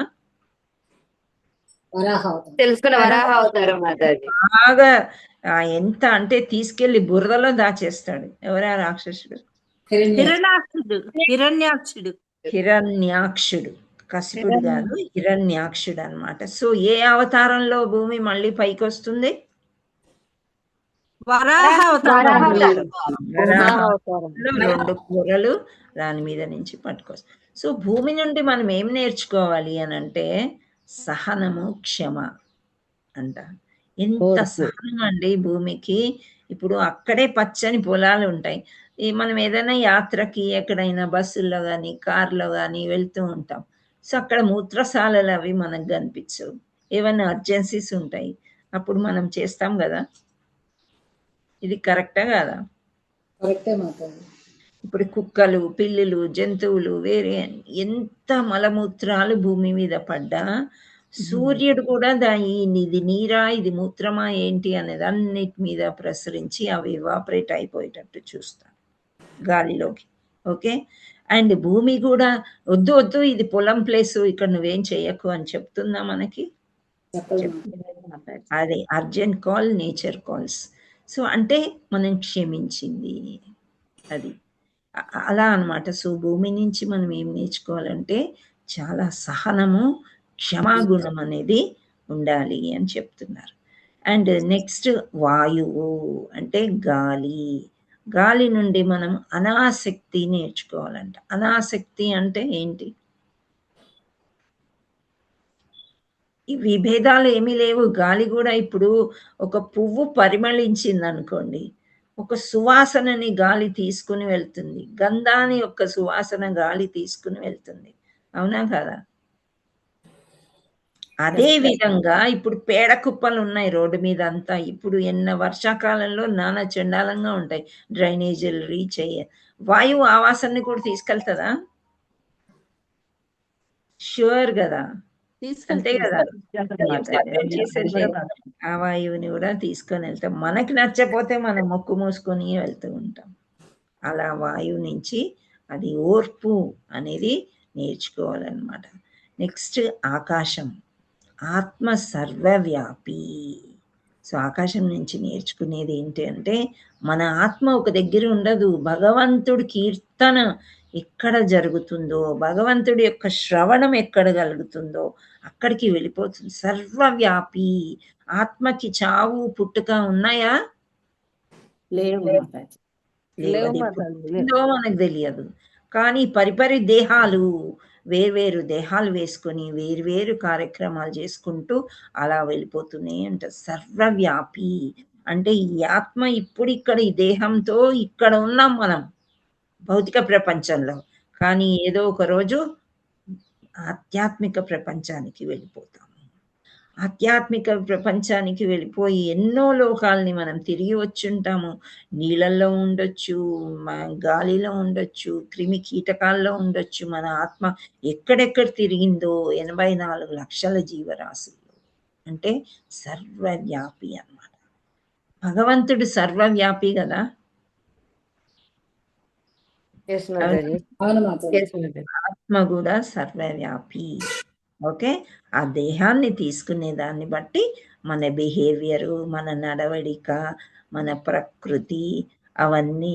బాగా ఎంత అంటే తీసుకెళ్లి బురదలో దాచేస్తాడు. ఎవరా రాక్షసుడు? హిరణ్యాక్షుడు. కశిపుడు కాదు, హిరణ్యాక్షుడు అన్నమాట. సో ఏ అవతారంలో భూమి మళ్ళీ పైకి వస్తుంది? వరాహావతారంలో 2 కూరలు దాని మీద నుంచి పట్టుకొస్తాం. సో భూమి నుండి మనం ఏం నేర్చుకోవాలి అని అంటే సహనము, క్షమ అంట. ఎంత సహనం అండి భూమికి. ఇప్పుడు అక్కడే పచ్చని పొలాలు ఉంటాయి. మనం ఏదైనా యాత్రకి ఎక్కడైనా బస్సుల్లో కానీ కార్లో కానీ వెళ్తూ ఉంటాం. సో అక్కడ మూత్రశాలలు అవి మనకు కనిపించవు, ఏమైనా అర్జెన్సీస్ ఉంటాయి, అప్పుడు మనం చేస్తాం కదా. ఇది కరెక్టా కాదా? ఇప్పుడు కుక్కలు, పిల్లులు, జంతువులు వేరే ఎంత మలమూత్రాలు భూమి మీద పడ్డా సూర్యుడు కూడా ఇది నీరా ఇది మూత్రమా ఏంటి అనేది అన్నిటి మీద ప్రసరించి అవి ఎవాపరేట్ అయిపోయేటట్టు చూస్తాడు. గాలిలోకి. ఓకే. అండ్ భూమి కూడా వద్దు వద్దు ఇది పొలం ప్లేసు, ఇక్కడ నువ్వేం చేయకు అని చెప్తుందా మనకి? అదే urgent call, nature calls. So అంటే మనం క్షమించింది అది. అలా అన్నమాట. సో భూమి నుంచి మనం ఏం నేర్చుకోవాలంటే చాలా సహనము, క్షమాగుణం అనేది ఉండాలి అని చెప్తున్నారు. అండ్ నెక్స్ట్ వాయువు అంటే గాలి. గాలి నుండి మనం అనాసక్తి నేర్చుకోవాలంట. అనాసక్తి అంటే ఏంటి? ఈ విభేదాలు ఏమీ లేవు. గాలి కూడా ఇప్పుడు ఒక పువ్వు పరిమళించింది అనుకోండి, ఒక సువాసనని గాలి తీసుకుని వెళ్తుంది. గంధాన్ని యొక్క సువాసన గాలి తీసుకుని వెళ్తుంది. అవునా కదా? అదే విధంగా ఇప్పుడు పేడ కుప్పలు ఉన్నాయి రోడ్డు మీద అంతా. ఇప్పుడు వర్షాకాలంలో నానా చండాలంగా ఉంటాయి, డ్రైనేజీలు రీచ్ అయ్యే. వాయువు ఆ వాసనని కూడా తీసుకెళ్తుందా? ష్యూర్ కదా? అంతే కదా? సెపరేట్ చేసేది ఆ వాయువుని కూడా తీసుకొని వెళ్తాం. మనకి నచ్చపోతే మనం మొక్కు మూసుకొని వెళ్తూ ఉంటాం. అలా వాయువు నుంచి అది ఓర్పు అనేది నేర్చుకోవాలన్నమాట. నెక్స్ట్ ఆకాశం. ఆత్మ సర్వవ్యాపి. సో ఆకాశం నుంచి నేర్చుకునేది ఏంటి అంటే మన ఆత్మ ఒక దగ్గర ఉండదు. భగవంతుడి కీర్తన ఎక్కడ జరుగుతుందో, భగవంతుడి యొక్క శ్రవణం ఎక్కడ కలుగుతుందో అక్కడికి వెళ్ళిపోతుంది. సర్వవ్యాపి. ఆత్మకి చావు పుట్టుక ఉన్నాయా? మనకు తెలియదు. కానీ పరిపరి దేహాలు, వేర్వేరు దేహాలు వేసుకొని వేర్వేరు కార్యక్రమాలు చేసుకుంటూ అలా వెళ్ళిపోతూనే అంటారు. సర్వవ్యాపి అంటే ఈ ఆత్మ ఇప్పుడు ఇక్కడ ఈ దేహంతో ఇక్కడ ఉన్నాం మనం భౌతిక ప్రపంచంలో, కానీ ఏదో ఒక రోజు ఆధ్యాత్మిక ప్రపంచానికి వెళ్ళిపోతాము. ఆధ్యాత్మిక ప్రపంచానికి వెళ్ళిపోయి ఎన్నో లోకాలని మనం తిరిగి వచ్చుంటాము. నీళ్ళల్లో ఉండొచ్చు, గాలిలో ఉండొచ్చు, క్రిమి కీటకాల్లో ఉండొచ్చు. మన ఆత్మ ఎక్కడెక్కడ తిరిగిందో 84 లక్షల జీవరాశులు. అంటే సర్వవ్యాపి అన్నమాట. భగవంతుడు సర్వవ్యాపి కదా? ఆత్మ కూడా సర్వవ్యాపి. ఓకే. ఆ దేహాన్ని తీసుకునే దాన్ని బట్టి మన బిహేవియరు, మన నడవడిక, మన ప్రకృతి అవన్నీ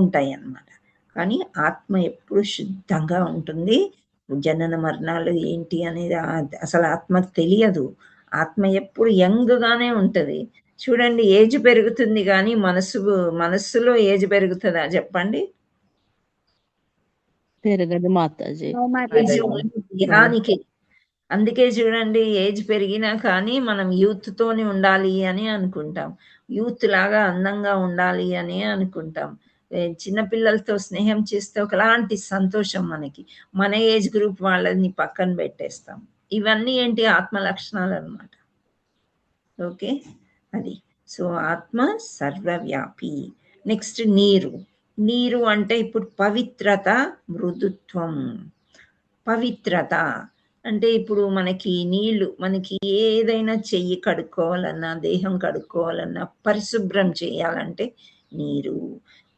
ఉంటాయి అన్నమాట. కానీ ఆత్మ ఎప్పుడు శుద్ధంగా ఉంటుంది. జనన మరణాలు ఏంటి అనేది అసలు ఆత్మకు తెలియదు. ఆత్మ ఎప్పుడు యంగ్గానే ఉంటుంది. చూడండి, ఏజ్ పెరుగుతుంది కానీ మనస్సులో ఏజ్ పెరుగుతుందా చెప్పండి? పెరగదు మాతాజీ. దేహానికి. అందుకే చూడండి, ఏజ్ పెరిగినా కానీ మనం యూత్ తోని ఉండాలి అని అనుకుంటాం. యూత్ లాగా అందంగా ఉండాలి అని అనుకుంటాం. చిన్నపిల్లలతో స్నేహం చేస్తే ఒకలాంటి సంతోషం మనకి. మన ఏజ్ గ్రూప్ వాళ్ళని పక్కన పెట్టేస్తాం. ఇవన్నీ ఏంటి? ఆత్మ లక్షణాలు అన్నమాట. ఓకే, అది. సో ఆత్మ సర్వవ్యాపి. నెక్స్ట్ నీరు. నీరు అంటే ఇప్పుడు పవిత్రత, మృదుత్వం. పవిత్రత అంటే ఇప్పుడు మనకి నీళ్లు, మనకి ఏదైనా చెయ్యి కడుక్కోవాలన్నా, దేహం కడుక్కోవాలన్నా, పరిశుభ్రం చేయాలంటే నీరు.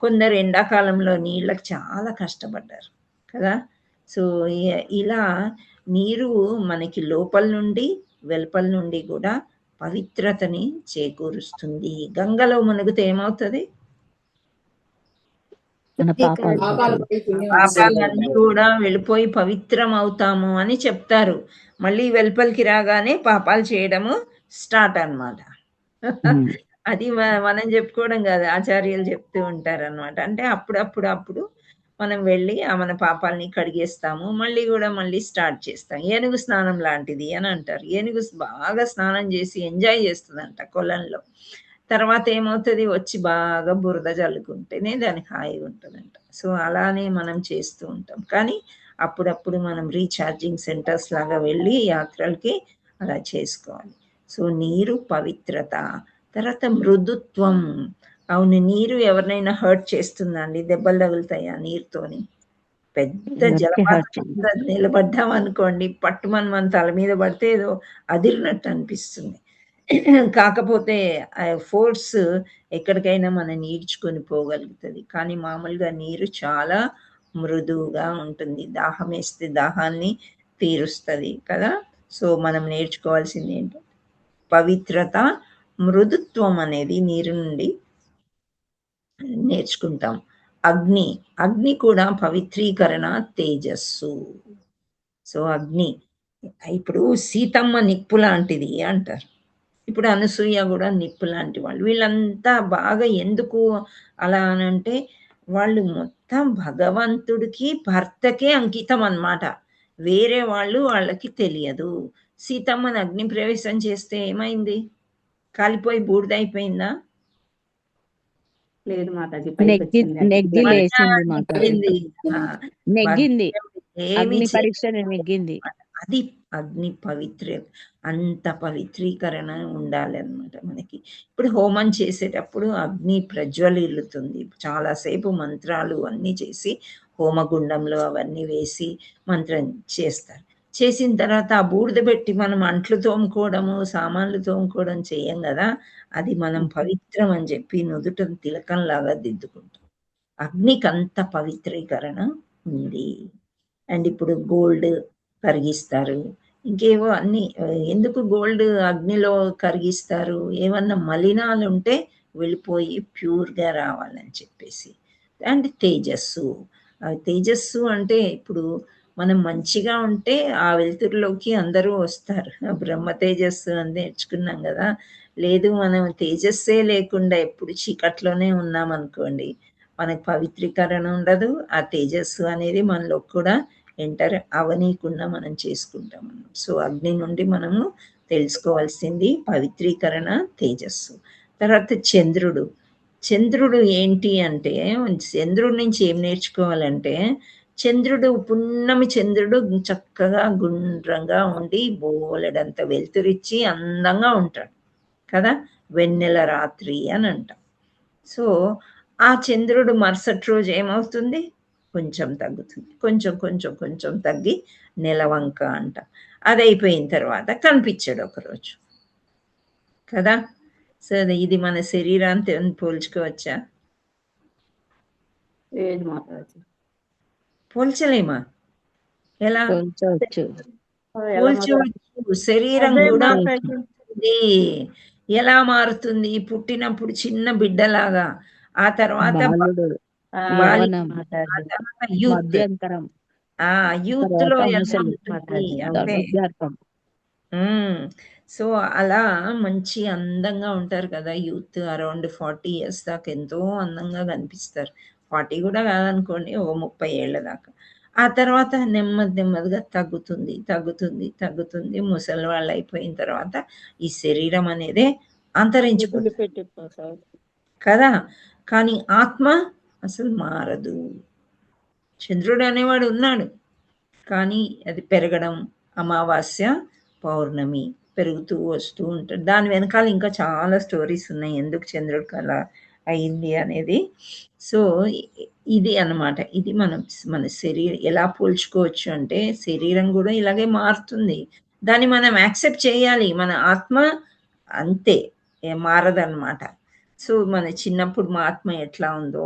కొందరు ఎండాకాలంలో నీళ్ళకి చాలా కష్టపడ్డారు కదా. సో ఇలా నీరు మనకి లోపల నుండి వెలుపల నుండి కూడా పవిత్రతని చేకూరుస్తుంది. గంగలో మునిగితే ఏమవుతుంది? పాపాలన్నీ కూడా వెళ్ళిపోయి పవిత్రం అవుతాము అని చెప్తారు. మళ్ళీ వెలుపలికి రాగానే పాపాలు చేయడము స్టార్ట్ అన్నమాట. అది మనం చెప్పుకోవడం కాదు, ఆచార్యులు చెప్తూ ఉంటారు అన్నమాట. అంటే అప్పుడు మనం వెళ్ళి మన పాపాలని కడిగేస్తాము, మళ్ళీ స్టార్ట్ చేస్తాం. ఏనుగు స్నానం లాంటిది అని అంటారు. ఏనుగు బాగా స్నానం చేసి ఎంజాయ్ చేస్తుందంట కొలంలో. తర్వాత ఏమవుతుంది? వచ్చి బాగా బురద జల్లుకుంటేనే దానికి హాయిగా ఉంటుందంట. సో అలానే మనం చేస్తూ ఉంటాం. కానీ అప్పుడప్పుడు మనం రీఛార్జింగ్ సెంటర్స్ లాగా వెళ్ళి యాత్రలకి అలా చేసుకోవాలి. సో నీరు పవిత్రత. తర్వాత మృదుత్వం. అవును, నీరు ఎవరినైనా హర్ట్ చేస్తుందండి? దెబ్బలు తగులుతాయా నీరుతోని? పెద్ద జలపాతం నిలబడ్డాం అనుకోండి, పట్టుమని మన తల మీద పడితే ఏదో అదిరినట్టు అనిపిస్తుంది. కాకపోతే ఫోర్స్ ఎక్కడికైనా మనం ఈడ్చుకొని పోగలుగుతుంది. కానీ మామూలుగా నీరు చాలా మృదువుగా ఉంటుంది. దాహం వేస్తే దాహాన్ని తీరుస్తుంది కదా. సో మనం నేర్చుకోవాల్సింది ఏంటంటే పవిత్రత, మృదుత్వం అనేది నీరు నుండి నేర్చుకుంటాం. అగ్ని, అగ్ని కూడా పవిత్రీకరణ, తేజస్సు. సో అగ్ని ఇప్పుడు సీతమ్మ నిప్పు లాంటిది అంటారు. ఇప్పుడు అనసూయ కూడా నిప్పు లాంటి వాళ్ళు. వీళ్ళంతా బాగా ఎందుకు అలా అనంటే వాళ్ళు మొత్తం భగవంతుడికి భర్తకే అంకితం అన్నమాట. వేరే వాళ్ళు వాళ్ళకి తెలియదు. సీతమ్మని అగ్ని ప్రవేశం చేస్తే ఏమైంది? కాలిపోయి బూడిదైపోయిందా? లేదు మాతాజీ, నెగ్గి లేచింది మాతాజీ, నెగ్గింది, ఏమి అగ్ని పరీక్షను నెగ్గింది. అది అగ్ని అంత పవిత్రీకరణ ఉండాలి అన్నమాట మనకి. ఇప్పుడు హోమం చేసేటప్పుడు అగ్ని ప్రజ్వలిల్లుతుంది. చాలాసేపు మంత్రాలు అన్నీ చేసి హోమగుండంలో అవన్నీ వేసి మంత్రం చేస్తారు. చేసిన తర్వాత ఆ బూడిద పెట్టి మనం అంట్లు తోముకోవడము, సామాన్లు తోముకోవడం చేయం కదా. అది మనం పవిత్రం అని చెప్పి నుదుట తిలకంలాగా దిద్దుకుంటాం. అగ్నికి అంత పవిత్రీకరణ ఉంది. అండ్ ఇప్పుడు గోల్డ్ కరిగిస్తారు, ఇంకేవో అన్ని. ఎందుకు గోల్డ్ అగ్నిలో కరిగిస్తారు? ఏమన్నా మలినాలు ఉంటే వెళ్ళిపోయి ప్యూర్గా రావాలని చెప్పేసి. అండ్ తేజస్సు, తేజస్సు అంటే ఇప్పుడు మనం మంచిగా ఉంటే ఆ వెలుతురులోకి అందరూ వస్తారు. బ్రహ్మ తేజస్సు అని నేర్చుకున్నాం కదా. లేదు మనం తేజస్సే లేకుండా ఎప్పుడు చీకట్లోనే ఉన్నామనుకోండి, మనకు పవిత్రీకరణ ఉండదు. ఆ తేజస్సు అనేది మనలో కూడా ఎంటర్ అవనీయకుండా మనం చేసుకుంటాం. సో అగ్ని నుండి మనము తెలుసుకోవాల్సింది పవిత్రీకరణ, తేజస్సు. తర్వాత చంద్రుడు. చంద్రుడు ఏంటి అంటే, చంద్రుడి నుంచి ఏం నేర్చుకోవాలంటే, చంద్రుడు పున్నమి చంద్రుడు చక్కగా గుండ్రంగా ఉండి బోలెడంత వెలుతురిచ్చి అందంగా ఉంటాడు కదా. వెన్నెల రాత్రి అని అంటాం. సో ఆ చంద్రుడు మరుసటి రోజు ఏమవుతుంది? కొంచెం తగ్గుతుంది, కొంచెం కొంచెం కొంచెం తగ్గి నెలవంక అంటాం. అది అయిపోయిన తర్వాత కనిపించాడు ఒకరోజు కదా. సో ఇది మన శరీరాంతో పోల్చుకోవచ్చా? లేదు మాతాజీ, పోల్చలేమా? ఎలా పోల్చవచ్చు? పోల్చవచ్చు. శరీరం కూడా మారుతుంది. ఎలా మారుతుంది? పుట్టినప్పుడు చిన్న బిడ్డలాగా, ఆ తర్వాత యూత్, యూత్ లో ఎలా ఉంటుంది అంటే సో అలా మంచి అందంగా ఉంటారు కదా యూత్. అరౌండ్ 40 years దాకా ఎంతో అందంగా కనిపిస్తారు. 40 కూడా కాదనుకోండి, ఓ 30 ఏళ్ళ దాకా. ఆ తర్వాత నెమ్మదిగా తగ్గుతుంది తగ్గుతుంది తగ్గుతుంది. ముసలి వాళ్ళు అయిపోయిన తర్వాత ఈ శరీరం అనేదే అంతరించిపోతుంది కదా. కానీ ఆత్మ అసలు మారదు. చంద్రుడు అనేవాడు ఉన్నాడు, కానీ అది పెరగడం, అమావాస్య పౌర్ణమి పెరుగుతూ వస్తూ ఉంటాడు. దాని వెనకాల ఇంకా చాలా స్టోరీస్ ఉన్నాయి ఎందుకు చంద్రుడికి అలా అయింది అనేది. సో ఇది అన్నమాట. ఇది మన శరీరం ఎలా పోల్చుకోవచ్చు అంటే, శరీరం కూడా ఇలాగే మారుతుంది. దాన్ని మనం యాక్సెప్ట్ చేయాలి. మన ఆత్మ అంతే, మారదన్నమాట. సో మన చిన్నప్పుడు మా ఆత్మ ఎట్లా ఉందో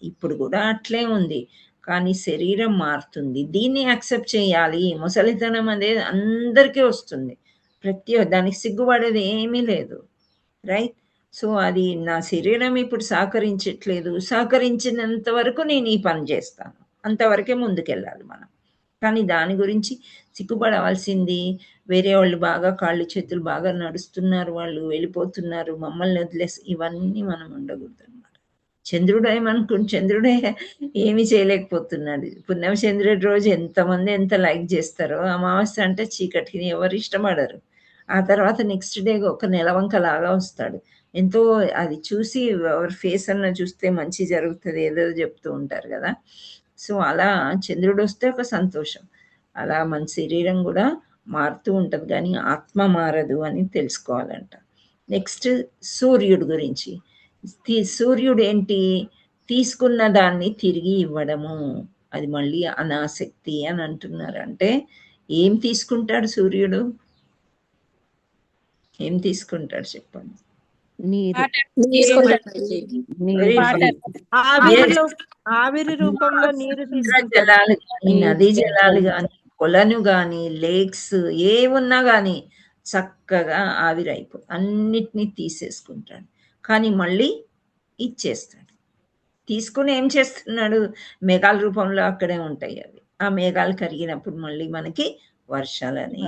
ఇప్పుడు కూడా అట్లే ఉంది, కానీ శరీరం మారుతుంది. దీన్ని యాక్సెప్ట్ చేయాలి. ముసలితనం అనేది అందరికీ వస్తుంది, దానికి సిగ్గుపడేది ఏమీ లేదు, రైట్. సో అది నా శరీరం ఇప్పుడు సహకరించట్లేదు, సహకరించినంత వరకు నేను ఈ పని చేస్తాను, అంతవరకే ముందుకెళ్ళాలి మనం. కానీ దాని గురించి సిగ్గుపడవలసింది, వేరే వాళ్ళు బాగా కాళ్ళు చేతులు బాగా నడుస్తున్నారు, వాళ్ళు వెళ్ళిపోతున్నారు, మమ్మల్ని వదిలేసి, ఇవన్నీ మనం ఉండకూడదు అనమాట. చంద్రుడు చంద్రుడే ఏమి చేయలేకపోతున్నాడు. పున్నమ చంద్రుడి రోజు ఎంతమంది ఎంత లైక్ చేస్తారో, అమావాస్య అంటే చీకటికి ఎవరు ఇష్టపడరు. ఆ తర్వాత నెక్స్ట్ డే ఒక నెలవంక లాగా వస్తాడు. ఎంతో అది చూసి ఎవరి ఫేస్ అన్న చూస్తే మంచి జరుగుతుంది ఏదో చెప్తూ ఉంటారు కదా. సో అలా చంద్రుడు వస్తే ఒక సంతోషం. అలా మన శరీరం కూడా మారుతూ ఉంటుంది, కానీ ఆత్మ మారదు అని తెలుసుకోవాలంట. నెక్స్ట్ సూర్యుడు గురించి. సూర్యుడు ఏంటి? తీసుకున్న దాన్ని తిరిగి ఇవ్వడము. అది మళ్ళీ అనాసక్తి అని అంటున్నారు. అంటే ఏం తీసుకుంటాడు సూర్యుడు? ఏం తీసుకుంటాడు చెప్పండి? నీరు. Very నీరు. good. ఆవిరిలో Yes. ఆవిరి రూపంలో నీరు సముద్ర తీసుకుంటారు. జలాలు కానీ, నదీ జలాలు కానీ, కొలను కానీ, లేక్స్ ఏమున్నా కానీ చక్కగా ఆవిరైపో అన్నిటినీ తీసేసుకుంటాడు. కానీ మళ్ళీ ఇచ్చేస్తాడు. తీసుకుని ఏం చేస్తున్నాడు? మేఘాల రూపంలో అక్కడే ఉంటాయి అవి. ఆ మేఘాలు కరిగినప్పుడు మళ్ళీ మనకి వర్షాలని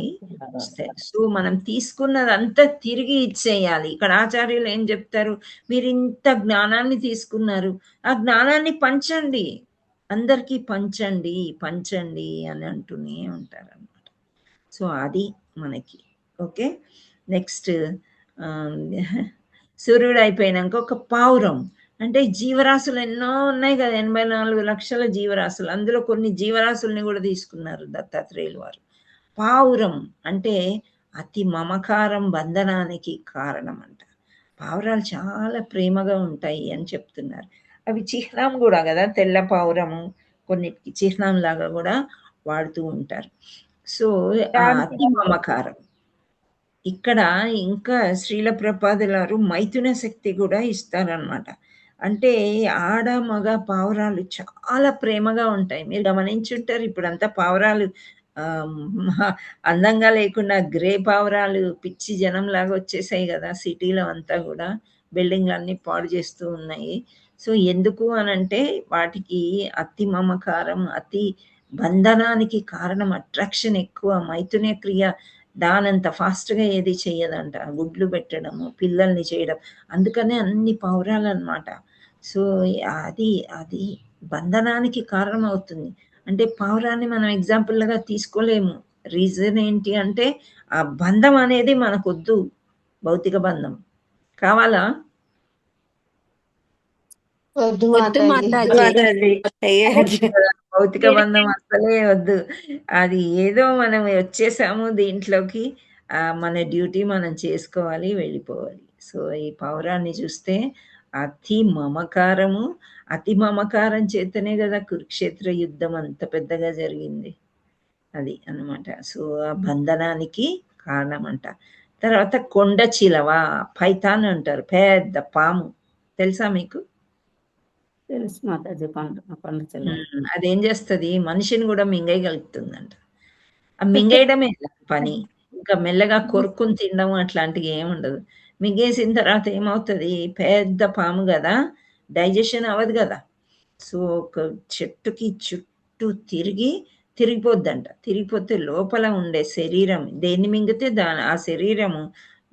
వస్తాయి. సో మనం తీసుకున్నదంతా తిరిగి ఇచ్చేయాలి. ఇక్కడ ఆచార్యులు ఏం చెప్తారు? మీరు ఇంత జ్ఞానాన్ని తీసుకున్నారు, ఆ జ్ఞానాన్ని పంచండి, అందరికీ పంచండి పంచండి అని అంటూనే ఉంటారు అన్నమాట. సో అది మనకి ఓకే. నెక్స్ట్ సూర్యుడు అయిపోయినాక ఒక పావురం, అంటే జీవరాశులు ఎన్నో ఉన్నాయి కదా, 84 లక్షల జీవరాశులు, అందులో కొన్ని జీవరాశుల్ని కూడా తీసుకున్నారు దత్తాత్రేయులు వారు. పావురం అంటే అతి మమకారం బంధనానికి కారణం అంట. పావురాలు చాలా ప్రేమగా ఉంటాయి అని చెప్తున్నారు. అవి చిహ్నం కూడా కదా, తెల్ల పావురము కొన్నిటికి చిహ్నం లాగా కూడా వాడుతూ ఉంటారు. సో అతి మమకారం. ఇక్కడ ఇంకా శ్రీల ప్రపాదులారు మైథున శక్తి కూడా ఇస్తారనమాట. అంటే ఆడ మగ పావురాలు చాలా ప్రేమగా ఉంటాయి. మీరు గమనించుంటారు, ఇప్పుడంతా పావురాలు అందంగా లేకుండా గ్రే పావురాలు పిచ్చి జనం లాగా వచ్చేసాయి కదా సిటీలో అంతా కూడా, బిల్డింగ్లు అన్నీ పాడు చేస్తూ ఉన్నాయి. సో ఎందుకు అనంటే వాటికి అతి మమకారం, అతి బంధనానికి కారణం అట్రాక్షన్ ఎక్కువ. మైథున క్రియ దానంత ఫాస్ట్గా ఏది చెయ్యదంట, గుడ్లు పెట్టడము, పిల్లల్ని చేయడం, అందుకనే అన్ని పావురాలు అనమాట. సో అది అది బంధనానికి కారణం అవుతుంది. అంటే పావురాన్ని మనం ఎగ్జాంపుల్గా తీసుకోలేము. రీజన్ ఏంటి అంటే ఆ బంధం అనేది మనకొద్దు, భౌతిక బంధం కావాలా? భౌతిక బంధం అసలే వద్దు. అది ఏదో మనం వచ్చేసాము దీంట్లోకి, మన డ్యూటీ మనం చేసుకోవాలి, వెళ్ళిపోవాలి. సో ఈ పావురాన్ని చూస్తే అతి మమకారము, అతి మమకారం చేతనే కదా కురుక్షేత్ర యుద్ధం అంత పెద్దగా జరిగింది. అది అన్నమాట. సో ఆ బంధనానికి కారణం అంట. తర్వాత కొండ చిలవ, పైథాన్ అంటారు, పెద్ద పాము, తెలుసా మీకు? తెలుసు మాతాజీ. కొండ చిలవ అదేం చేస్తుంది? మనిషిని కూడా మింగేయగలుగుతుందంట. ఆ మింగేయడమే పని, ఇంకా మెల్లగా కొరుక్కుని తినడం అట్లాంటివి ఏముండదు. మింగేసిన తర్వాత ఏమవుతుంది? పెద్ద పాము కదా, డైజెషన్ అవ్వదు కదా. సో ఒక చెట్టుకి చుట్టూ తిరిగిపోద్దంట. తిరిగిపోతే లోపల ఉండే శరీరం దేన్ని మింగితే ఆ శరీరము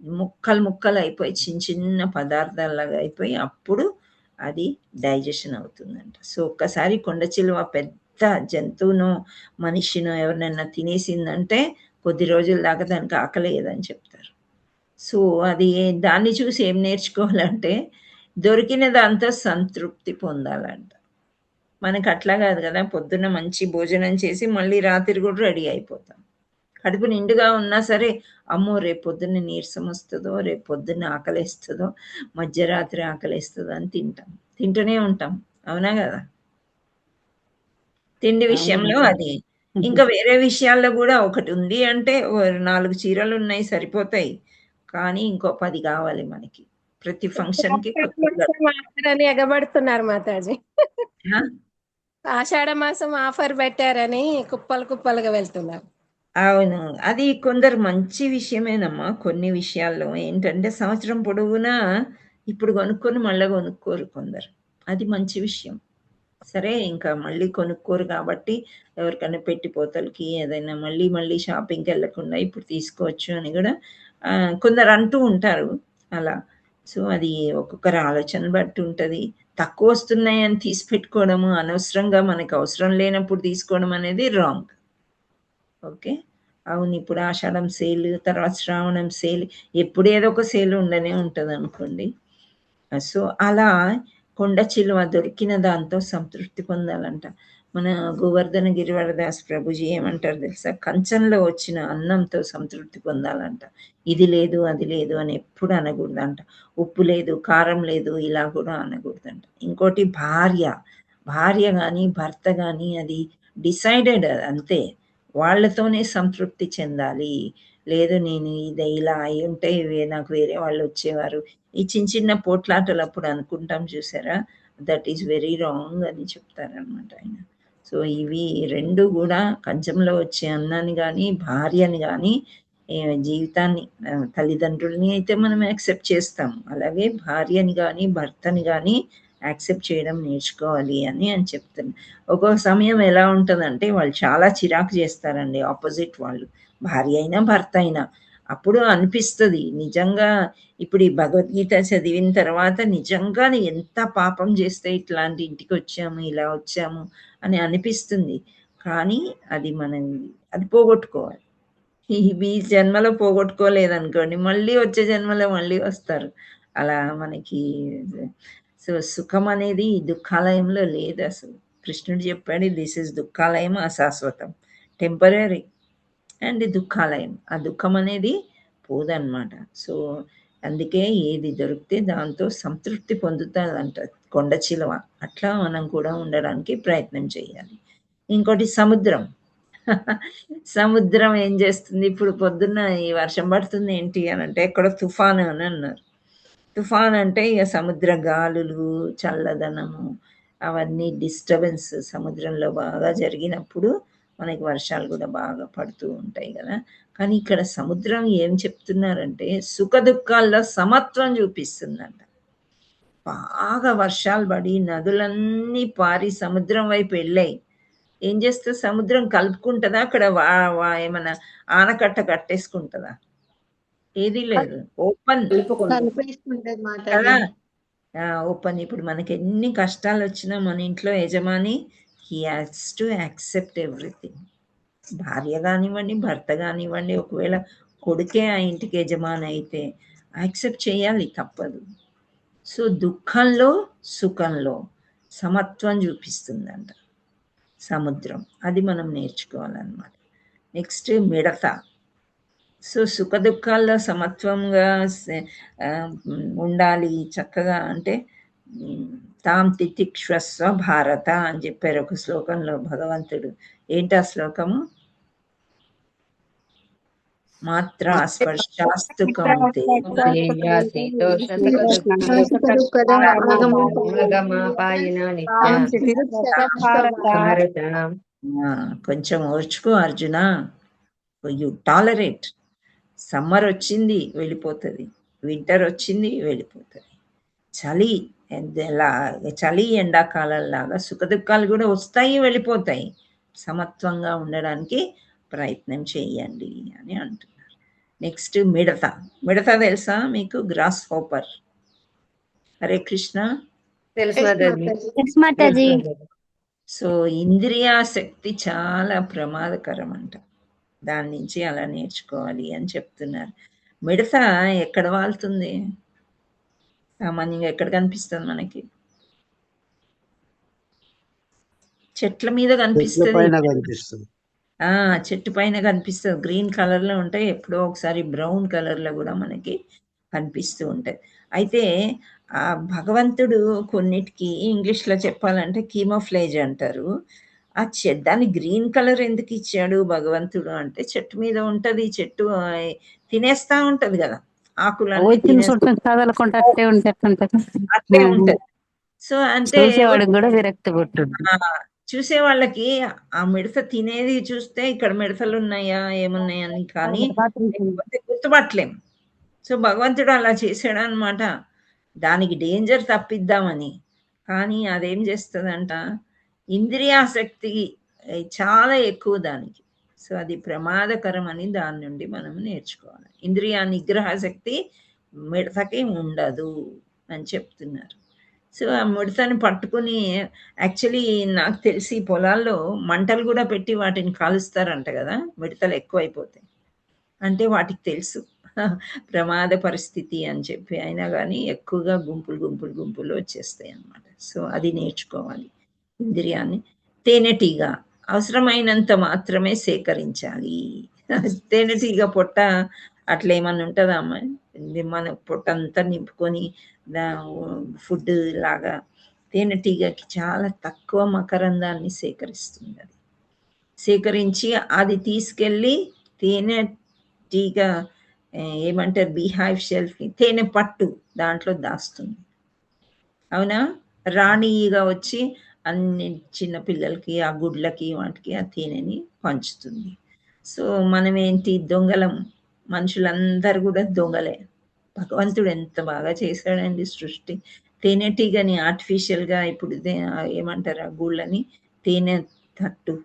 ముక్కలు ముక్కలు అయిపోయి చిన్న చిన్న పదార్థాలలాగా అయిపోయి అప్పుడు అది డైజెషన్ అవుతుందంట. సో ఒక్కసారి కొండ చిలువ పెద్ద జంతువునో మనిషినో ఎవరినైనా తినేసిందంటే కొద్ది రోజుల దాకా దానికి ఆకలేదని చెప్తారు. సో అది దాన్ని చూసి ఏం నేర్చుకోవాలంటే దొరికిన దాంతో సంతృప్తి పొందాలంట. మనకు అట్లా కాదు కదా, పొద్దున్న మంచి భోజనం చేసి మళ్ళీ రాత్రి కూడా రెడీ అయిపోతాం. కడుపు నిండుగా ఉన్నా సరే, అమ్మో రేపు పొద్దున్న నీరసం వస్తుందో, రేపు పొద్దున్న ఆకలిస్తుందో, మధ్యరాత్రి ఆకలిస్తుందో అని తింటూనే ఉంటాం. అవునా కదా? తిండి విషయంలో అది. ఇంకా వేరే విషయాల్లో కూడా ఒకటి ఉంది అంటే 4 చీరలు ఉన్నాయి సరిపోతాయి, కానీ ఇంకో 10 కావాలి మనకి. ప్రతి ఫంక్షన్ కి ఎగబడుతున్నారు మాతాజీ. ఆషాఢ మాసం ఆఫర్ పెట్టారని కుప్పలు కుప్పలుగా వెళ్తున్నారు. అవును, అది కొందరు మంచి విషయమేనమ్మా. కొన్ని విషయాల్లో ఏంటంటే సంవత్సరం పొడవునా ఇప్పుడు కొనుక్కొని మళ్ళీ కొనుక్కోరు కొందరు, అది మంచి విషయం. సరే ఇంకా మళ్ళీ కొనుక్కోరు కాబట్టి ఎవరికైనా పెట్టిపోతలకి ఏదైనా మళ్ళీ షాపింగ్కి వెళ్ళకుండా ఇప్పుడు తీసుకోవచ్చు అని కూడా కొందరు అంటూ ఉంటారు అలా. సో అది ఒక్కొక్కరి ఆలోచన బట్టి ఉంటుంది. తక్కువ వస్తున్నాయని తీసి పెట్టుకోవడము, అనవసరంగా మనకు అవసరం లేనప్పుడు తీసుకోవడం అనేది రాంగ్. ఓకే, అవును. ఇప్పుడు ఆషాఢం సేల్, తర్వాత శ్రావణం సేల్, ఎప్పుడు ఏదో ఒక సేల్ ఉండనే ఉంటుంది అనుకోండి. సో అలా కొండ చిలువ దొరికిన దాంతో సంతృప్తి పొందాలంట. మన గోవర్ధన గిరివరదాస్ ప్రభుజీ ఏమంటారు తెలుసా? కంచంలో వచ్చిన అన్నంతో సంతృప్తి పొందాలంట. ఇది లేదు అది లేదు అని ఎప్పుడు అనకూడదంట. ఉప్పు లేదు కారం లేదు ఇలా కూడా అనకూడదంట. ఇంకోటి భార్య కానీ భర్త కానీ అది డిసైడెడ్ అంతే, వాళ్ళతోనే సంతృప్తి చెందాలి. లేదు నేను ఇది ఇలా అయి ఉంటే నాకు వేరే వాళ్ళు వచ్చేవారు. ఈ చిన్న చిన్న పోట్లాటలు అప్పుడు అనుకుంటాం చూసారా, దట్ ఈస్ వెరీ రాంగ్ అని చెప్తారనమాట ఆయన. సో ఇవి 2 కూడా కంచంలో వచ్చే అన్నాన్ని కానీ, భార్యని కానీ, జీవితాన్ని, తల్లిదండ్రులని అయితే మనం యాక్సెప్ట్ చేస్తాం. అలాగే భార్యని కానీ, భర్తని కానీ యాక్సెప్ట్ చేయడం నేర్చుకోవాలి అని చెప్తున్నా. ఒక్కొక్క సమయం ఎలా ఉంటుందంటే వాళ్ళు చాలా చిరాకు చేస్తారండి ఆపోజిట్ వాళ్ళు, భార్య అయినా భర్త అయినా. అప్పుడు అనిపిస్తుంది నిజంగా, ఇప్పుడు ఈ భగవద్గీత చదివిన తర్వాత నిజంగానే ఎంత పాపం చేస్తే ఇట్లాంటి ఇంటికి వచ్చాము, ఇలా వచ్చాము అని అనిపిస్తుంది. కానీ అది అది పోగొట్టుకోవాలి. ఈ జన్మలో పోగొట్టుకోలేదనుకోండి, మళ్ళీ వచ్చే జన్మలో మళ్ళీ వస్తారు. అలా మనకి సో సుఖం అనేది దుఃఖాలయంలో లేదు అసలు. కృష్ణుడు చెప్పాడు, దిస్ ఇస్ దుఃఖాలయం అశాశ్వతం, టెంపరీ అండ్ దుఃఖాలయం. ఆ దుఃఖం అనేది పోదన్నమాట. సో అందుకే ఏది దొరికితే దాంతో సంతృప్తి పొందుతుందంట కొండ చిలువ. అట్లా మనం కూడా ఉండడానికి ప్రయత్నం చేయాలి. ఇంకోటి సముద్రం. సముద్రం ఏం చేస్తుంది, ఇప్పుడు పొద్దున్న ఈ వర్షం పడుతుంది ఏంటి అని అంటే ఎక్కడో తుఫాను అని అన్నారు. తుఫాన్ అంటే ఇక సముద్ర గాలులు, చల్లదనము, అవన్నీ డిస్టర్బెన్స్ సముద్రంలో బాగా జరిగినప్పుడు మనకి వర్షాలు కూడా బాగా పడుతూ ఉంటాయి కదా. కానీ ఇక్కడ సముద్రం ఏం చెప్తున్నారంటే సుఖ దుఃఖాల్లో సమత్వం చూపిస్తుందంట. బాగా వర్షాలు పడి నదులన్నీ పారి సముద్రం వైపు వెళ్ళాయి. ఏం చేస్తే సముద్రం కలుపుకుంటుందా, అక్కడ ఏమన్నా ఆనకట్ట కట్టేసుకుంటుందా? ఏది లేదు, ఓపెన్ కదా, ఓపెన్. ఇప్పుడు మనకి ఎన్ని కష్టాలు వచ్చినా మన ఇంట్లో యజమాని he has to accept everything. భార్య కానివ్వండి, భర్త కానివ్వండి, ఒకవేళ కొడుకే ఆ ఇంటికి యజమాని అయితే యాక్సెప్ట్ చేయాలి, తప్పదు. సో దుఃఖంలో సుఖంలో సమత్వం చూపిస్తుందంట సముద్రం. అది మనం నేర్చుకోవాలన్నమాట. నెక్స్ట్ మిడత. సో సుఖ దుఃఖాల్లో సమత్వంగా ఉండాలి చక్కగా అంటే తాం తితిక్షస్వ భారత అని చెప్పారు ఒక శ్లోకంలో భగవంతుడు. ఏంటి ఆ శ్లోకము? మాత్రా స్పర్శాస్తు కౌంతే కొంచెం ఓర్చుకో అర్జున, యు టాలరేట్. సమ్మర్ వచ్చింది వెళ్ళిపోతుంది, వింటర్ వచ్చింది వెళ్ళిపోతుంది, చలి ఎండాకాలంలాగా సుఖ దుఃఖాలు కూడా వస్తాయి వెళ్ళిపోతాయి. సమత్వంగా ఉండడానికి ప్రయత్నం చేయండి అని అంటున్నారు. నెక్స్ట్ మిడత. మిడత తెలుసా మీకు? Grasshopper. Hare Krishna. So ఇంద్రియాశక్తి చాలా ప్రమాదకరం అంట, దాని నుంచి అలా నేర్చుకోవాలి అని చెప్తున్నారు. మిడత ఎక్కడ వాళ్తుంది? సామాన్యంగా ఎక్కడ కనిపిస్తుంది మనకి? చెట్ల మీద కనిపిస్తుంది. చెట్టు పైన కనిపిస్తుంది, గ్రీన్ కలర్లో ఉంటాయి, ఎప్పుడో ఒకసారి బ్రౌన్ కలర్లో కూడా మనకి కనిపిస్తూ ఉంటాయి. అయితే ఆ భగవంతుడు కొన్నిటికి ఇంగ్లీష్లో చెప్పాలంటే కీమోఫ్లేజ్ అంటారు. ఆ దాన్ని గ్రీన్ కలర్ ఎందుకు ఇచ్చాడు భగవంతుడు అంటే, చెట్టు మీద ఉంటది, చెట్టు తినేస్తా ఉంటది కదా, ఆకులన్నీ అట్లే ఉంటది. సో అంటే చూసే వాళ్ళకి ఆ మిడత తినేది చూస్తే ఇక్కడ మిడతలు ఉన్నాయా ఏమున్నాయని కానీ గుర్తుపట్టలేం. సో భగవంతుడు అలా చేశాడు అనమాట, దానికి డేంజర్ తప్పిద్దామని. కానీ అదేం చేస్తుందంట, ఇంద్రియాశక్తి చాలా ఎక్కువ దానికి. సో అది ప్రమాదకరం అని దాని నుండి మనం నేర్చుకోవాలి. ఇంద్రియ నిగ్రహ శక్తి మిడతకి ఉండదు అని చెప్తున్నారు. సో ఆ మిడతని పట్టుకుని యాక్చువల్లీ నాకు తెలిసి పొలాల్లో మంటలు కూడా పెట్టి వాటిని కాలుస్తారంట కదా, మిడతలు ఎక్కువైపోతాయి అంటే వాటికి తెలుసు ప్రమాద పరిస్థితి అని చెప్పి, అయినా కానీ ఎక్కువగా గుంపులు వచ్చేస్తాయి అన్నమాట. సో అది నేర్చుకోవాలి. ఇంద్రియాన్ని తేనెటీగ అవసరమైనంత మాత్రమే సేకరించాలి. తేనెటీగ పొట్ట అట్లా ఏమన్నా ఉంటుందా అమ్మ? మన పొట్ట అంతా నింపుకొని ఫుడ్ లాగా తేనెటీగకి చాలా తక్కువ మకరందాన్ని సేకరిస్తుంది. అది సేకరించి అది తీసుకెళ్ళి తేనె గట్టిగా ఏమంటారు బీహైవ్ షెల్ఫ్ తేనె పట్టు దాంట్లో దాస్తుంది. అవునా? రాణి ఈగ వచ్చి అన్ని చిన్న పిల్లలకి ఆ గుడ్లకి వాటికి ఆ తేనెని పంచుతుంది. సో మనం ఏంటి దొంగలం, మనుషులందరూ కూడా దొంగలే. భగవంతుడు ఎంత బాగా చేశాడండి సృష్టి. తేనెటీగని ఆర్టిఫిషియల్గా ఇప్పుడు ఏమంటారు ఆ గూళ్ళని తేనె తట్టు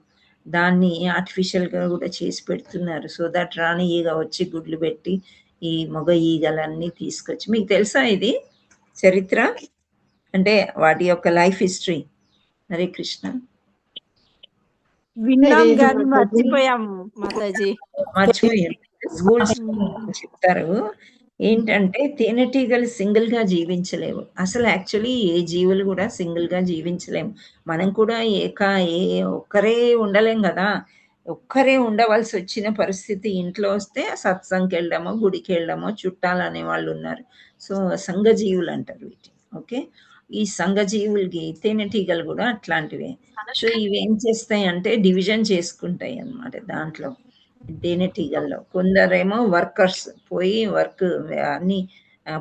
దాన్ని ఆర్టిఫిషియల్గా కూడా చేసి పెడుతున్నారు. సో దట్ రాణి ఈగ వచ్చి గుడ్లు పెట్టి ఈ మగ ఈగలన్నీ తీసుకొచ్చి, మీకు తెలుసా ఇది చరిత్ర అంటే వాటి యొక్క లైఫ్ హిస్టరీ? హరే కృష్ణ. విన్నాం కానీ మర్చిపోయాం మాతాజీ. మర్చిపోయాను. స్కూల్స్ చెప్తారు ఏంటంటే తేనెటీగలు సింగిల్ గా జీవించలేవు. అసలు యాక్చువల్లీ ఏ జీవులు కూడా సింగిల్ గా జీవించలేము. మనం కూడా ఒక్కరే ఉండలేం కదా. ఒక్కరే ఉండవలసి వచ్చిన పరిస్థితి ఇంట్లో వస్తే సత్సంగ్కి వెళ్ళడమో గుడికి వెళ్ళడమో చుట్టాలు అనే వాళ్ళు ఉన్నారు. సో సంఘజీవులు అంటారు వీటిని. ఓకే, ఈ సంఘజీవులకి తేనెటీగలు కూడా అట్లాంటివే. సో ఇవి ఏం చేస్తాయి అంటే డివిజన్ చేసుకుంటాయి అన్నమాట. దాంట్లో తేనెటీగల్లో కొందరేమో వర్కర్స్ పోయి వర్క్ అన్ని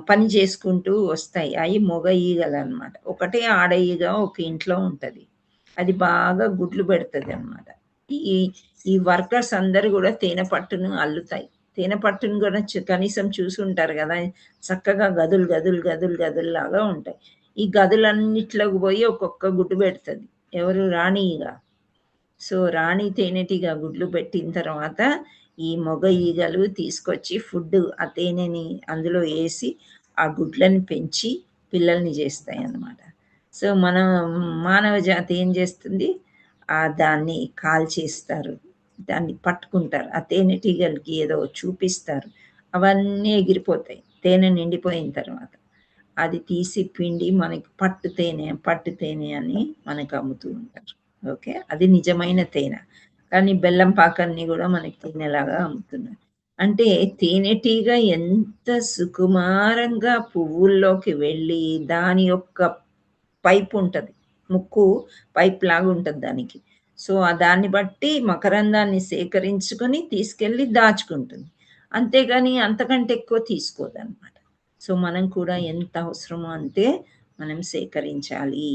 పని చేసుకుంటూ వస్తాయి. అవి మొగ ఈగలు అనమాట. ఒకటే ఆడ ఈగ ఒక ఇంట్లో ఉంటుంది, అది బాగా గుడ్లు పెడుతుంది అనమాట. ఈ వర్కర్స్ అందరు కూడా తేనె పట్టును అల్లుతాయి. తేనె పట్టును కూడా కనీసం చూసి ఉంటారు కదా, చక్కగా గదులు గదులు గదులు గదులు లాగా ఉంటాయి. ఈ గదులన్నిట్లోకి పోయి ఒక్కొక్క గుడ్డు పెడుతుంది. ఎవరు? రాణి ఈగ. సో రాణి తేనెటీగ గుడ్లు పెట్టిన తర్వాత ఈ మొగ ఈగలు తీసుకొచ్చి ఫుడ్ ఆ తేనెని అందులో వేసి ఆ గుడ్లని పెంచి పిల్లల్ని చేస్తాయి అన్నమాట. సో మన మానవ జాతి ఏం చేస్తుంది, దాన్ని కాల్చేస్తారు, దాన్ని పట్టుకుంటారు, ఆ తేనెటీగలకి ఏదో చూపిస్తారు, అవన్నీ ఎగిరిపోతాయి. తేనె నిండిపోయిన తర్వాత అది తీసి పిండి మనకి పట్టు తేనె అని మనకు అమ్ముతూ ఉంటారు. ఓకే, అది నిజమైన తేనె. కానీ బెల్లం పాకాన్ని కూడా మనకి తేనెలాగా అమ్ముతున్నారు. అంటే తేనెటీగ ఎంత సుకుమారంగా పువ్వుల్లోకి వెళ్ళి దాని యొక్క పైపు ఉంటుంది, ముక్కు పైప్ లాగా ఉంటుంది దానికి. సో దాన్ని బట్టి మకరందాన్ని సేకరించుకొని తీసుకెళ్ళి దాచుకుంటుంది. అంతేగాని అంతకంటే ఎక్కువ తీసుకోదన్నమాట. సో మనం కూడా ఎంత అవసరమో అంతే మనం సేకరించాలి.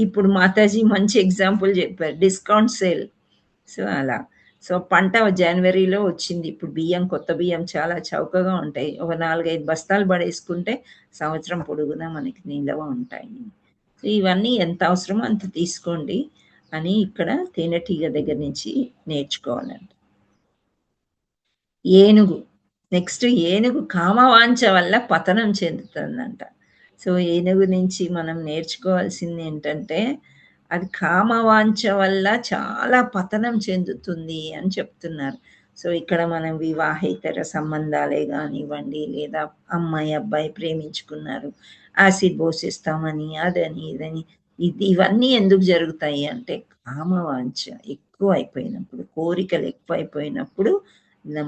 ఇప్పుడు మాతాజీ మంచి ఎగ్జాంపుల్ చెప్పారు, డిస్కౌంట్ సేల్. సో అలా సో పంట జనవరిలో వచ్చింది. ఇప్పుడు బియ్యం, కొత్త బియ్యం చాలా చౌకగా ఉంటాయి. ఒక 4-5 బస్తాలు పడేసుకుంటే సంవత్సరం పొడుగునా మనకి నిల్వ ఉంటాయి. సో ఇవన్నీ ఎంత అవసరమో అంత తీసుకోండి అని ఇక్కడ తేనెటీగ దగ్గర నుంచి నేర్చుకోవాలంట. ఏనుగు, నెక్స్ట్ ఏనుగు కామవాంఛ వల్ల పతనం చెందుతుందంట. సో ఏనుగు నుంచి మనం నేర్చుకోవాల్సింది ఏంటంటే అది కామవాంఛ వల్ల చాలా పతనం చెందుతుంది అని చెప్తున్నారు. సో ఇక్కడ మనం వివాహేతర సంబంధాలే కానివ్వండి, లేదా అమ్మాయి అబ్బాయి ప్రేమించుకున్నారు, యాసిడ్ పోసిస్తామని అదని ఇదని, ఇవన్నీ ఎందుకు జరుగుతాయి అంటే కామవాంఛ ఎక్కువ అయిపోయినప్పుడు, కోరికలు ఎక్కువ అయిపోయినప్పుడు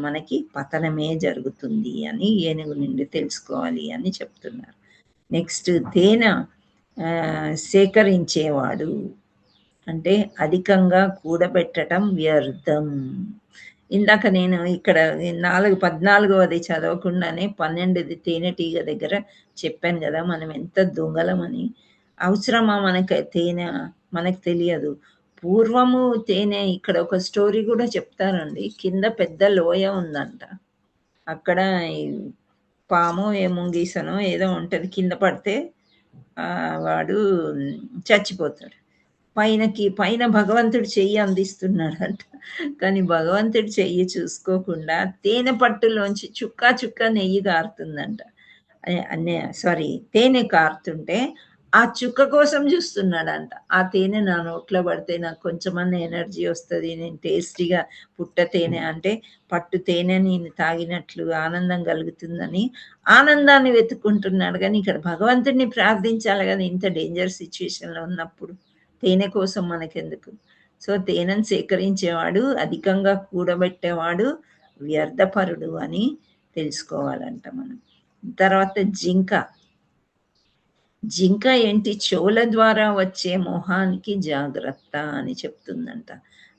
మనకి పతనమే జరుగుతుంది అని ఏనుగు నుండి తెలుసుకోవాలి అని చెప్తున్నారు. నెక్స్ట్ తేనె సేకరించేవాడు అంటే అధికంగా కూడబెట్టడం వ్యర్థం. ఇందాక నేను ఇక్కడ 14వ చదవకుండానే 12ది తేనెటీగ దగ్గర చెప్పాను కదా మనం ఎంత దొంగలమని. అవసరమా మనకి తేనె? మనకు తెలియదు. పూర్వము తేనె, ఇక్కడ ఒక స్టోరీ కూడా చెప్తారండి. కింద పెద్ద లోయ ఉందంట, అక్కడ పాము ముంగీసనో ఏదో ఉంటుంది, కింద పడితే వాడు చచ్చిపోతాడు. పైన భగవంతుడు చెయ్యి అందిస్తున్నాడంట, కానీ భగవంతుడు చెయ్యి చూసుకోకుండా తేనె పట్టులోంచి చుక్క నెయ్యి కారుతుందంట. తేనె కారుతుంటే ఆ చుక్క కోసం చూస్తున్నాడంట. ఆ తేనె నా నోట్లో పడితే నాకు కొంచెమన్నా ఎనర్జీ వస్తుంది, నేను టేస్టీగా పుట్ట తేనె అంటే పట్టు తేనె నేను తాగినట్లు ఆనందం కలుగుతుందని ఆనందాన్ని వెతుక్కుంటున్నాడు. కానీ ఇక్కడ భగవంతుడిని ప్రార్థించాలి కదా ఇంత డేంజర్ సిచ్యువేషన్లో ఉన్నప్పుడు. తేనె కోసం మనకెందుకు? సో తేనెను సేకరించేవాడు, అధికంగా కూడబెట్టేవాడు వ్యర్థపరుడు అని తెలుసుకోవాలంట మనం. తర్వాత జింక ఏంటి? చెవుల ద్వారా వచ్చే మోహానికి జాగ్రత్త అని చెప్తుందంట.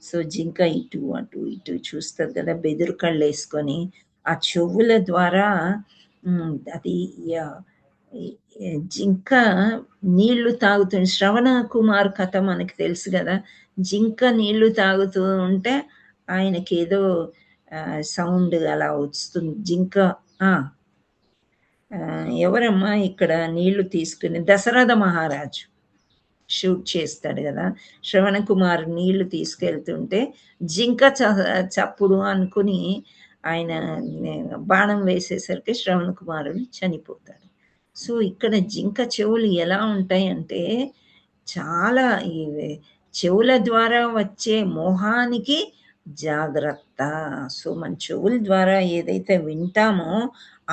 సో జింక ఇటు అటు ఇటు చూస్తుంది కదా, బెదురు కళ్ళు వేసుకొని ఆ చెవుల ద్వారా అది జింక నీళ్లు తాగుతుంది. శ్రవణ కుమార్ కథ మనకి తెలుసు కదా, జింక నీళ్లు తాగుతూ ఉంటే ఆయనకి ఏదో సౌండ్ అలా వస్తుంది. జింక ఎవరమ్మా ఇక్కడ నీళ్లు తీసుకుని, దశరథ మహారాజు షూట్ చేస్తాడు కదా, శ్రవణ కుమార్ నీళ్లు తీసుకెళ్తుంటే జింక చప్పుడు అనుకుని ఆయన బాణం వేసేసరికి శ్రవణ కుమారుడు చనిపోతాడు. సో ఇక్కడ జింక చెవులు ఎలా ఉంటాయంటే చాలా ఈ చెవుల ద్వారా వచ్చే మోహానికి జాగ్రత్త. సో మన చెవుల ద్వారా ఏదైతే వింటామో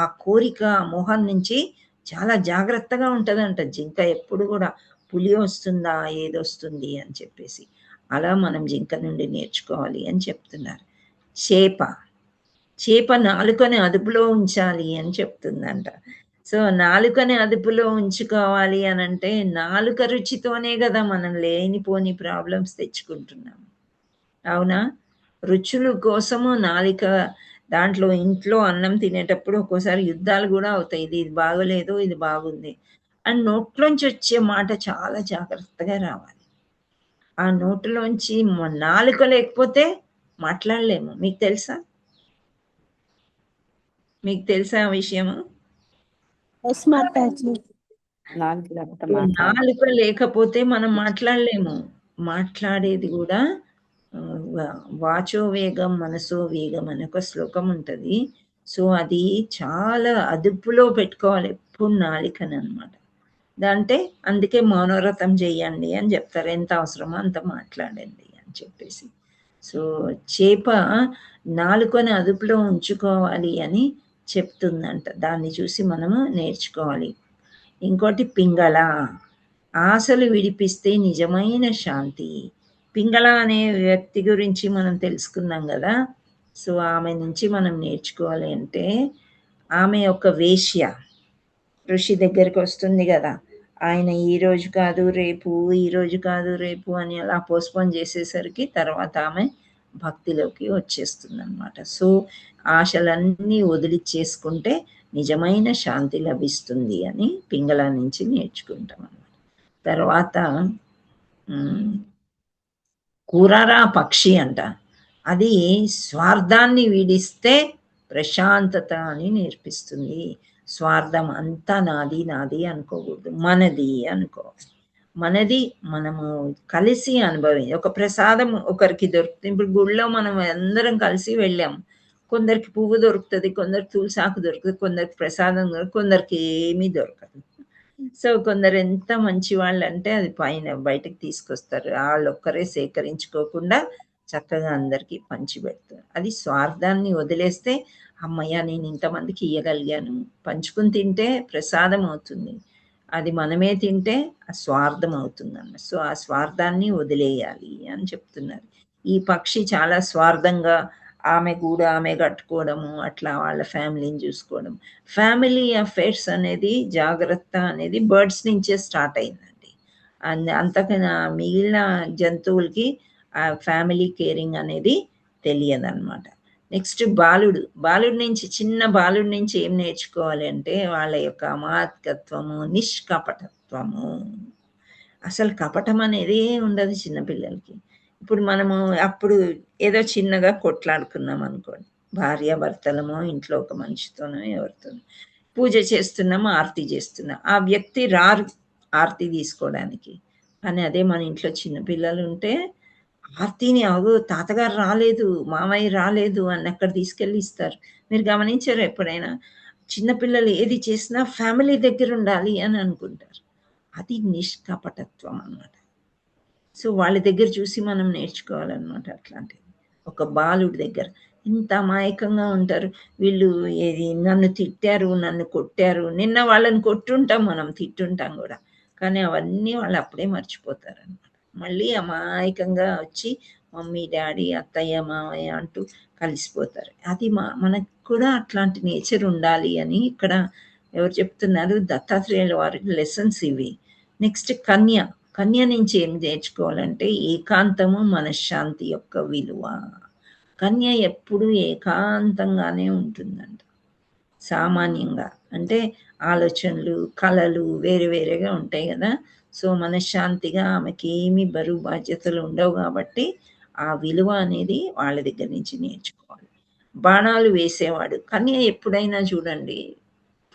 ఆ కోరిక ఆ మోహం నుంచి చాలా జాగ్రత్తగా ఉంటుందంట జింక. ఎప్పుడు కూడా పులి వస్తుందా ఏదొస్తుంది అని చెప్పేసి, అలా మనం జింక నుండి నేర్చుకోవాలి అని చెప్తున్నారు. చేప నాలుకని అదుపులో ఉంచాలి అని చెప్తుందంట. సో నాలుకని అదుపులో ఉంచుకోవాలి అని అంటే నాలుక రుచితోనే కదా మనం లేనిపోని ప్రాబ్లమ్స్ తెచ్చుకుంటున్నాం, అవునా? రుచుల కోసము నాలుక, దాంట్లో ఇంట్లో అన్నం తినేటప్పుడు ఒక్కోసారి యుద్ధాలు కూడా అవుతాయి. ఇది బాగోలేదు, ఇది బాగుంది అని నోట్లోంచి వచ్చే మాట చాలా జాగ్రత్తగా రావాలి. ఆ నోట్లోంచి నాలుక లేకపోతే మాట్లాడలేము. మీకు తెలుసా ఆ విషయము? నాలుక లేకపోతే మనం మాట్లాడలేము. మాట్లాడేది కూడా వాచో వేగం మనసో వేగం అనే ఒక శ్లోకం ఉంటుంది. సో అది చాలా అదుపులో పెట్టుకోవాలి ఎప్పుడు నాలికని అనమాట. అంటే అందుకే మౌనవ్రతం చేయండి అని చెప్తారు, ఎంత అవసరమో అంత మాట్లాడండి అని చెప్పేసి. సో చేప నాలుకని అదుపులో ఉంచుకోవాలి అని చెప్తుందంట, దాన్ని చూసి మనము నేర్చుకోవాలి. ఇంకోటి పింగళ, ఆశలు విడిపిస్తే నిజమైన శాంతి. పింగళ అనే వ్యక్తి గురించి మనం తెలుసుకున్నాం కదా. సో ఆమె నుంచి మనం నేర్చుకోవాలి అంటే, ఆమె ఒక వేశ్య, ఋషి దగ్గరికి వస్తుంది కదా, ఆయన ఈరోజు కాదు రేపు, ఈరోజు కాదు రేపు అని అలా పోస్ట్పోన్ చేసేసరికి తర్వాత ఆమె భక్తిలోకి వచ్చేస్తుంది అనమాట. సో ఆశలన్నీ వదిలిచ్చేసుకుంటే నిజమైన శాంతి లభిస్తుంది అని పింగళ నుంచి నేర్చుకుంటాం అన్నమాట. తర్వాత కూరరా పక్షి అంట, అది స్వార్థాన్ని వీడిస్తే ప్రశాంతత అని నేర్పిస్తుంది. స్వార్థం అంతా నాది నాది అనుకోకూడదు, మనది అనుకోవాలి. మనది మనము కలిసి ఒక ప్రసాదం ఒకరికి దొరుకుతుంది. ఇప్పుడు గుళ్ళో మనం అందరం కలిసి వెళ్ళాం, కొందరికి పువ్వు దొరుకుతుంది, కొందరికి తులసాకు దొరుకుతుంది, కొందరికి ప్రసాదం దొరుకుతుంది, కొందరికి ఏమీ దొరకదు. సో కొందరు ఎంత మంచి వాళ్ళు అంటే అది బయటకు తీసుకొస్తారు, వాళ్ళు ఒక్కరే సేకరించుకోకుండా చక్కగా అందరికీ పంచి పెడతారు. అది స్వార్థాన్ని వదిలేస్తే అమ్మయ్య నేను ఇంతమందికి ఇయ్యగలిగాను, పంచుకుని తింటే ప్రసాదం అవుతుంది, అది మనమే తింటే ఆ స్వార్థం అవుతుంది అన్న. సో ఆ స్వార్థాన్ని వదిలేయాలి అని చెప్తున్నారు. ఈ పక్షి చాలా స్వార్థంగా ఆమె కూడా ఆమె కట్టుకోవడము, అట్లా వాళ్ళ ఫ్యామిలీని చూసుకోవడం. ఫ్యామిలీ అఫైర్స్ అనేది జాగ్రత్త అనేది బర్డ్స్ నుంచే స్టార్ట్ అయిందండి. అంతకన్నా మిగిలిన జంతువులకి ఆ ఫ్యామిలీ కేరింగ్ అనేది తెలియదు అనమాట. నెక్స్ట్ బాలుడి నుంచి, చిన్న బాలుడి నుంచి ఏం నేర్చుకోవాలి అంటే వాళ్ళ యొక్క అమాయకత్వము, నిష్కపటత్వము. అసలు కపటం అనేది ఉండదు చిన్నపిల్లలకి. ఇప్పుడు మనము అప్పుడు ఏదో చిన్నగా కొట్లాడుకున్నాం అనుకోండి, భార్యాభర్తలమో ఇంట్లో ఒక మనిషితోనో ఎవరితోనో పూజ చేస్తున్నాము, ఆరతి చేస్తున్నాం, ఆ వ్యక్తి రారు ఆరతి తీసుకోవడానికి. కానీ అదే మన ఇంట్లో చిన్నపిల్లలు ఉంటే ఆర్తిని తాతగారు రాలేదు, మామయ్య రాలేదు అని అక్కడ తీసుకెళ్ళి ఇస్తారు. మీరు గమనించారు ఎప్పుడైనా? చిన్నపిల్లలు ఏది చేసినా ఫ్యామిలీ దగ్గర ఉండాలి అని అనుకుంటారు. అది నిష్కపటత్వం అన్నమాట. సో వాళ్ళ దగ్గర చూసి మనం నేర్చుకోవాలన్నమాట. అట్లాంటిది ఒక బాలుడి దగ్గర ఇంత అమాయకంగా ఉంటారు వీళ్ళు. ఏది నన్ను తిట్టారు, నన్ను కొట్టారు, నిన్న వాళ్ళని కొట్టుంటాం, మనం తిట్టుంటాం కూడా, కానీ అవన్నీ వాళ్ళు అప్పుడే మర్చిపోతారు అనమాట. మళ్ళీ అమాయకంగా వచ్చి మమ్మీ డాడీ అత్తయ్య మామయ్య అంటూ కలిసిపోతారు. అది మనకు కూడా అట్లాంటి నేచర్ ఉండాలి అని ఇక్కడ ఎవరు చెప్తున్నారు? దత్తాత్రేయుల వారి లెసన్స్ ఇవి. నెక్స్ట్ కన్య, కన్య నుంచి ఏం నేర్చుకోవాలంటే ఏకాంతము మనశ్శాంతి యొక్క విలువ. కన్య ఎప్పుడు ఏకాంతంగానే ఉంటుందంట. సామాన్యంగా అంటే ఆలోచనలు, కళలు వేరే వేరేగా ఉంటాయి కదా. సో మనశ్శాంతిగా ఆమెకి ఏమి బరువు బాధ్యతలు ఉండవు కాబట్టి ఆ విలువ అనేది వాళ్ళ దగ్గర నుంచి నేర్చుకోవాలి. బాణాలు వేసేవాడు కన్య ఎప్పుడైనా చూడండి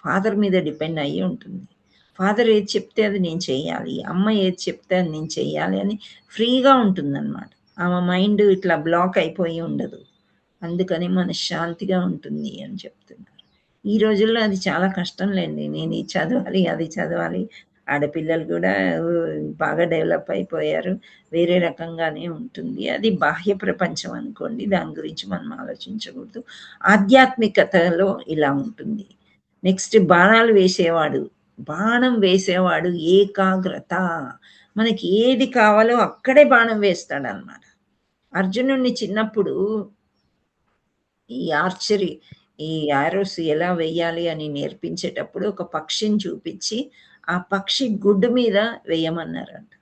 ఫాదర్ మీద డిపెండ్ అయ్యి ఉంటుంది. ఫాదర్ ఏది చెప్తే అది నేను చెయ్యాలి, అమ్మ ఏది చెప్తే అది నేను చెయ్యాలి అని ఫ్రీగా ఉంటుందన్నమాట. ఆమె మైండ్ ఇట్లా బ్లాక్ అయిపోయి ఉండదు. అందుకని మనశ్శాంతిగా ఉంటుంది అని చెప్తున్నారు. ఈ రోజుల్లో అది చాలా కష్టం లేండి. నేను ఇది చదవాలి, అది చదవాలి. ఆడపిల్లలు కూడా బాగా డెవలప్ అయిపోయారు. వేరే రకంగానే ఉంటుంది. అది బాహ్య ప్రపంచం అనుకోండి, దాని గురించి మనం ఆలోచించకూడదు. ఆధ్యాత్మికతలో ఇలా ఉంటుంది. నెక్స్ట్ బాణాలు వేసేవాడు, బాణం వేసేవాడు ఏకాగ్రత. మనకి ఏది కావాలో అక్కడే బాణం వేస్తాడనమాట. అర్జునుడిని చిన్నప్పుడు ఈ ఆర్చరీ, ఈ యారోస్ ఎలా వేయాలి అని నేర్పించేటప్పుడు ఒక పక్షిని చూపించి ఆ పక్షి గుడ్డు మీద వేయమన్నారంట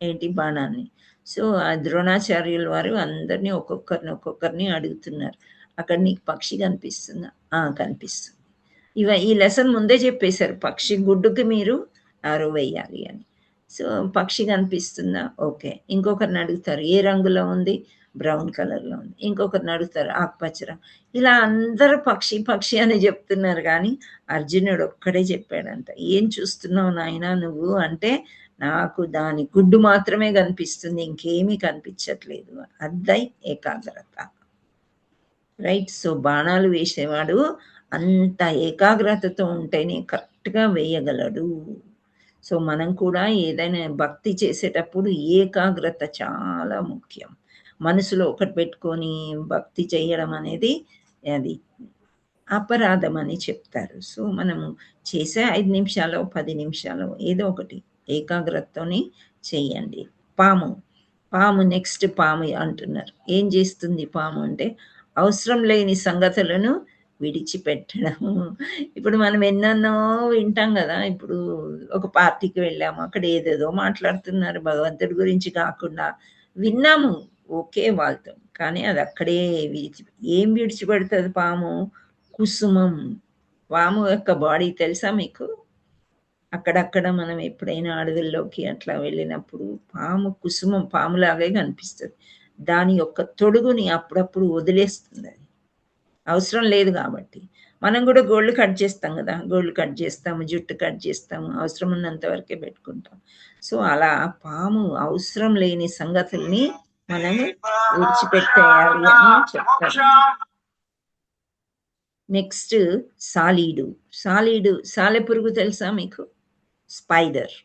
ఏంటి బాణాన్ని. సో ఆ ద్రోణాచార్యుల వారు అందరినీ ఒక్కొక్కరిని అడుగుతున్నారు, అక్కడ నీకు పక్షి కనిపిస్తుందా? కనిపిస్తుంది. ఈ లెసన్ ముందే చెప్పేశారు, పక్షి గుడ్డుకి మీరు ఆరో వేయాలి అని. సో పక్షి కనిపిస్తుందా? ఓకే. ఇంకొకరిని అడుగుతారు ఏ రంగులో ఉంది? బ్రౌన్ కలర్లో ఉంది. ఇంకొకరిని అడుగుతారు ఆకుపచ్చ రంగు. ఇలా అందరూ పక్షి పక్షి అని చెప్తున్నారు, కానీ అర్జునుడు ఒక్కడే చెప్పాడంట, ఏం చూస్తున్నావు నాయనా నువ్వు అంటే, నాకు దాని గుడ్డు మాత్రమే కనిపిస్తుంది, ఇంకేమీ కనిపించట్లేదు. అద్దై ఏకాగ్రత. రైట్. సో బాణాలు వేసేవాడు అంత ఏకాగ్రతతో ఉంటేనే కరెక్ట్గా వేయగలడు. సో మనం కూడా ఏదైనా భక్తి చేసేటప్పుడు ఏకాగ్రత చాలా ముఖ్యం. మనసులో ఒకటి పెట్టుకొని భక్తి చేయడం అనేది అది అపరాధం అని చెప్తారు. సో మనము చేసే 5 నిమిషాలు 10 నిమిషాలు ఏదో ఒకటి ఏకాగ్రతతోని చెయ్యండి. పాము నెక్స్ట్ పాము అంటున్నారు. ఏం చేస్తుంది పాము అంటే, అవసరం లేని సంగతులను విడిచిపెట్టడం. ఇప్పుడు మనం ఎన్నెన్నో వింటాం కదా. ఇప్పుడు ఒక పార్టీకి వెళ్ళాము, అక్కడ ఏదేదో మాట్లాడుతున్నారు భగవంతుడి గురించి కాకుండా, విన్నాము ఓకే వాళ్ళతో, కానీ అది అక్కడే ఏం విడిచిపెడుతుంది పాము? కుసుమం. పాము యొక్క బాడీ తెలుసా మీకు? అక్కడక్కడ మనం ఎప్పుడైనా అడవుల్లోకి అట్లా వెళ్ళినప్పుడు పాము కుసుమం పాములాగే కనిపిస్తుంది. దాని యొక్క తొడుగుని అప్పుడప్పుడు వదిలేస్తుంది. అది అవసరం లేదు కాబట్టి. మనం కూడా గోళ్ళు కట్ చేస్తాం కదా, గోళ్ళు కట్ చేస్తాము, జుట్టు కట్ చేస్తాము, అవసరం ఉన్నంత వరకే పెట్టుకుంటాం. సో అలా పాము అవసరం లేని సంగతుల్ని మనం విడిచిపెట్టేయాలి అని చెప్తారు. నెక్స్ట్ సాలెపురుగు తెలుసా మీకు? స్పైడర్.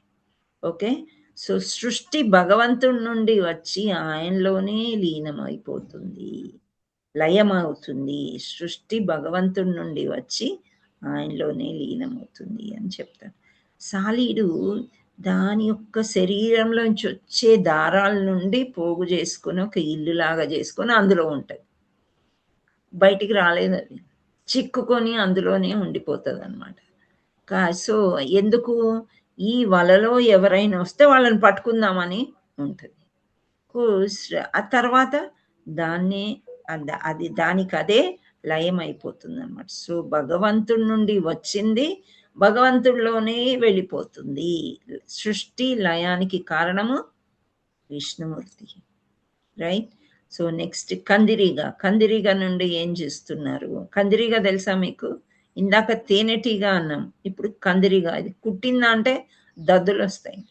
ఓకే. సో సృష్టి భగవంతుడి నుండి వచ్చి ఆయనలోనే లీనమైపోతుంది, లయమవుతుంది. సృష్టి భగవంతుడి నుండి వచ్చి ఆయనలోనే లీనమవుతుంది అని చెప్తారు. సాలీడు దాని యొక్క శరీరంలోంచి వచ్చే దారాల నుండి పోగు చేసుకొని ఒక ఇల్లులాగా చేసుకొని అందులో ఉంటుంది, బయటికి రాలేదు. అది చిక్కుకొని అందులోనే ఉండిపోతుంది అనమాట. సో ఎందుకు? ఈ వలలో ఎవరైనా వస్తే వాళ్ళని పట్టుకుందామని ఉంటుంది. ఆ తర్వాత దానికి అదే లయం అయిపోతుంది అనమాట. సో భగవంతుడి నుండి వచ్చింది భగవంతుడిలోనే వెళ్ళిపోతుంది. సృష్టి లయానికి కారణము విష్ణుమూర్తి. రైట్. సో నెక్స్ట్ కందిరీగ నుండి ఏం చేస్తున్నారు? కందిరీగ తెలుసా మీకు? ఇందాక తేనెటీగ అన్నాం, ఇప్పుడు కందిరీగ. ఇది కుట్టిందా అంటే దద్దులు వస్తాయి.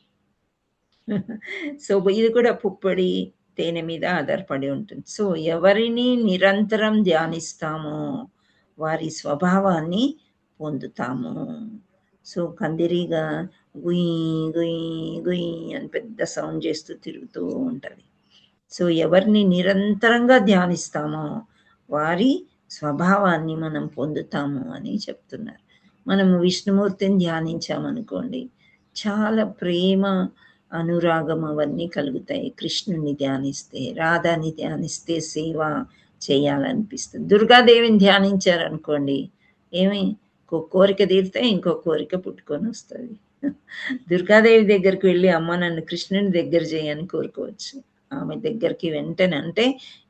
సో ఇది కూడా పుప్పొడి తేనె మీద ఆధారపడి ఉంటుంది. సో ఎవరిని నిరంతరం ధ్యానిస్తామో వారి స్వభావాన్ని పొందుతాము. సో కందిరీగ గుయ్ గుయ్ గుయ్ అని పెద్ద సౌండ్ చేస్తూ తిరుగుతూ ఉంటుంది. సో ఎవరిని నిరంతరంగా ధ్యానిస్తామో వారి స్వభావాన్ని మనం పొందుతాము అని చెప్తున్నారు. మనము విష్ణుమూర్తిని ధ్యానించామనుకోండి, చాలా ప్రేమ అనురాగం అవన్నీ కలుగుతాయి. కృష్ణుని ధ్యానిస్తే, రాధాని ధ్యానిస్తే సేవ చేయాలనిపిస్తుంది. దుర్గాదేవిని ధ్యానించారనుకోండి, ఏమి కోరిక తీరితే ఇంకో కోరిక పుట్టుకొని వస్తుంది. దుర్గాదేవి దగ్గరికి వెళ్ళి అమ్మ నన్ను కృష్ణుని దగ్గర చేయని కోరుకోవచ్చు. ఆమె దగ్గరికి వెంటనే అంటే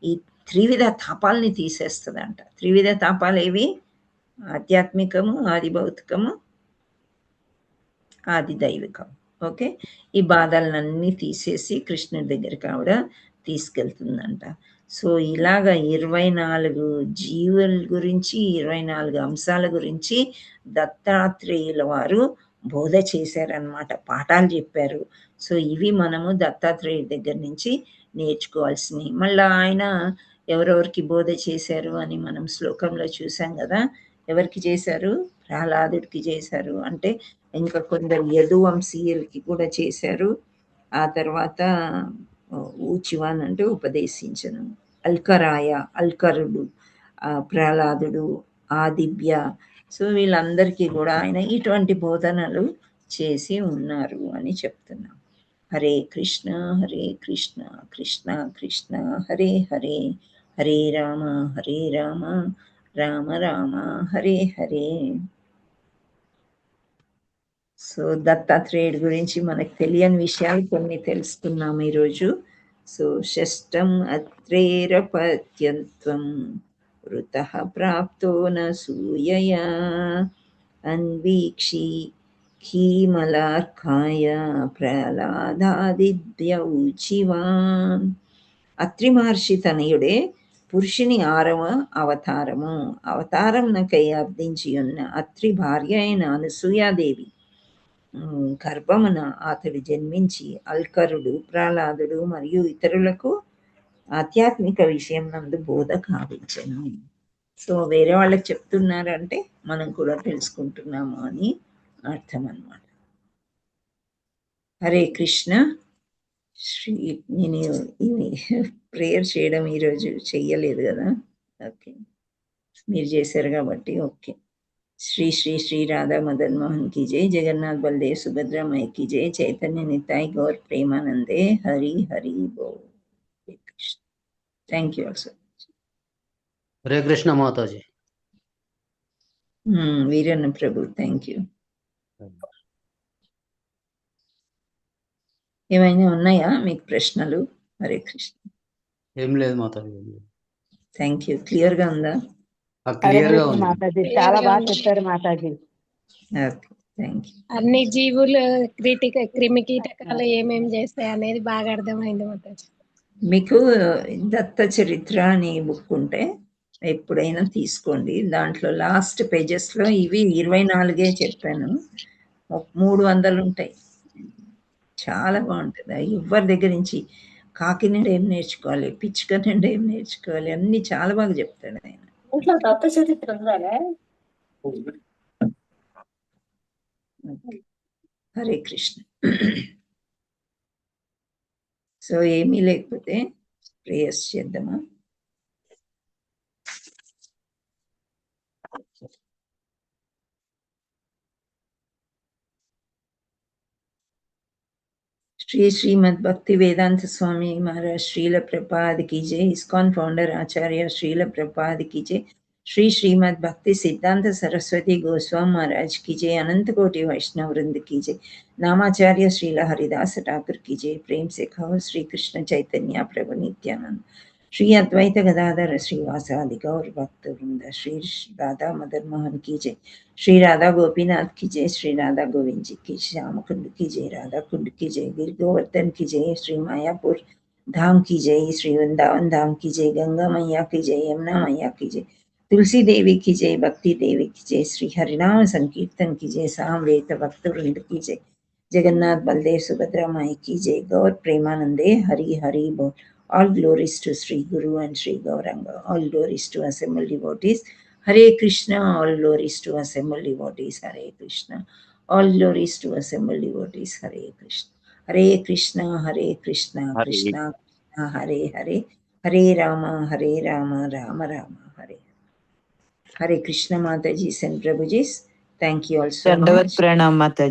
ఈ త్రివిధ తాపాలని తీసేస్తుందంట. త్రివిధ తాపాలు ఏవి? ఆధ్యాత్మికము, ఆది భౌతికము, ఆది దైవికం. ఓకే, ఈ బాధలన్నీ తీసేసి కృష్ణుడి దగ్గరికి ఆవిడ తీసుకెళ్తుందంట. సో ఇలాగ 24 జీవుల గురించి 24 అంశాల గురించి దత్తాత్రేయుల వారు బోధ చేశారనమాట, పాఠాలు చెప్పారు. సో ఇవి మనము దత్తాత్రేయుల దగ్గర నుంచి నేర్చుకోవాల్సినవి. మళ్ళీ ఆయన ఎవరెవరికి బోధ చేశారు అని మనం శ్లోకంలో చూసాం కదా. ఎవరికి చేశారు? ప్రహ్లాదుడికి చేశారు, అంటే ఇంకా కొందరు యదువంశీయులకి కూడా చేశారు. ఆ తర్వాత ఊచివాన్ అంటే ఉపదేశించను, అల్కరాయ అల్కరుడు, ప్రహ్లాదుడు, ఆదివ్య. సో వీళ్ళందరికీ కూడా ఆయన ఇటువంటి బోధనలు చేసి ఉన్నారు అని చెప్తున్నాం. హరే కృష్ణ హరే కృష్ణ కృష్ణ కృష్ణ హరే హరే, హరే రామ రామ రామ హరే హరే. సో దత్తాత్రేయుడి గురించి మనకు తెలియని విషయాలు కొన్ని తెలుసుకున్నాం ఈరోజు. సో షష్టం అత్రేరపత్యంత్వం వృతః ప్రాప్తో న సూయయా అన్వీక్షి ఖీమలార్కాయ ప్రహ్లాదాదిభ్య ఊచివాన్. అత్రి మహర్షి తనయుడే పురుషుని 6వ అవతారము. అవతారం నాకై అర్థించి ఉన్న అత్రి భార్య అయిన అనసూయాదేవి గర్భమున అతడు జన్మించి అల్కరుడు, ప్రహ్లాదుడు మరియు ఇతరులకు ఆధ్యాత్మిక విషయం నందు బోధ కావించెను. సో వేరే వాళ్ళకి చెప్తున్నారంటే మనం కూడా తెలుసుకుంటున్నాము అని అర్థం అన్నమాట. హరే కృష్ణ. నేను ప్రేయర్ చేయడం ఈరోజు చెయ్యలేదు కదా. ఓకే, మీరు చేశారు కాబట్టి ఓకే. శ్రీ శ్రీ శ్రీ రాధా మదన్ మోహన్ की जय, जगन्नाथ बलदेव सुभद्रा माई की जय, चैतन्य निताई गौर प्रेमानंदे हरि हरि बोल. Thank you also. Hare Krishna Mata ji. Veeranna Prabhu, thank you. ఏమైనా ఉన్నాయా మీకు ప్రశ్నలు? హరే కృష్ణ. ఏం లేదు మాతాజీ. Thank you. క్లియర్ గా ఉందా? క్లియర్ గా ఉంది మాతాజీ, చాలా బాగా చెప్పారు మాతాజీ. Okay, thank you. అన్ని జీవులు క్రిమి కీటకాలు ఏమేం చేస్తాయి అనేది బాగా అర్థమైంది మాతాజీ. మీకు దత్త చరిత్ర అని బుక్ ఉంటే ఎప్పుడైనా తీసుకోండి. దాంట్లో లాస్ట్ పేజెస్లో ఇవి 24 చెప్పాను, 300 ఉంటాయి. చాలా బాగుంటుంది. ఎవరి దగ్గర నుంచి కాకి నుండి ఏం నేర్చుకోవాలి, పిచ్చుక నుండి ఏం నేర్చుకోవాలి, అన్ని చాలా బాగా చెప్తాడు ఆయన. దత్త చరిత్ర హరే కృష్ణ. సో ఏమీ లేకపోతే ప్రేయర్స్ చేద్దామా? श्री श्रीमद् भक्ति वेदांत स्वामी महाराज श्रील प्रपाद की जय. इस्कॉन फाउंडर आचार्य श्रील प्रपाद की जय. श्री श्रीमद् भक्ति सिद्धांत सरस्वती गोस्वामी महाराज की जय. अनंत कोटि वैष्णव वृंद की जय. नामाचार्य श्रील हरिदास ठाकुर की जय. प्रेम से कहो श्री कृष्ण चैतन्य प्रभु नित्यानंद, श्री अद्वैत गदाधर श्रीवासादि गौर भक्त वृंद, श्री राधा मदन मोहन की जय. श्री राधा गोपीनाथ की जय. श्री राधा गोविंद जी की, श्याम कुंड की जय, राधा कुंड की जय, गिर गोवर्धन की जय, श्री मायापुर धाम की जय, श्री वृंदावन धाम की जय, गंगा मैया की जय, यमुना मैया की जय, तुलसी देवी की जय, भक्ति देवी की जय, श्री हरिनाम संकीर्तन की जय, सामवेद भक्त वृंद की जय, जगन्नाथ बलदेव सुभद्रा माई की जय. गौर प्रेमानंदे हरि हरि बोल. All glories to Sri Guru and Sri Gauranga. All glories to assembled devotees. Hare Krishna. All glories to assembled devotees. Hare Krishna. All glories to assembled devotees. Hare Krishna. Hare Krishna. Hare Krishna. Krishna Krishna. Hare Hare. Hare Rama. Hare Rama. Rama Rama. Hare. Hare Krishna Mataji and Prabhuji. Thank you all so much. Dandavad Pranam Mataji.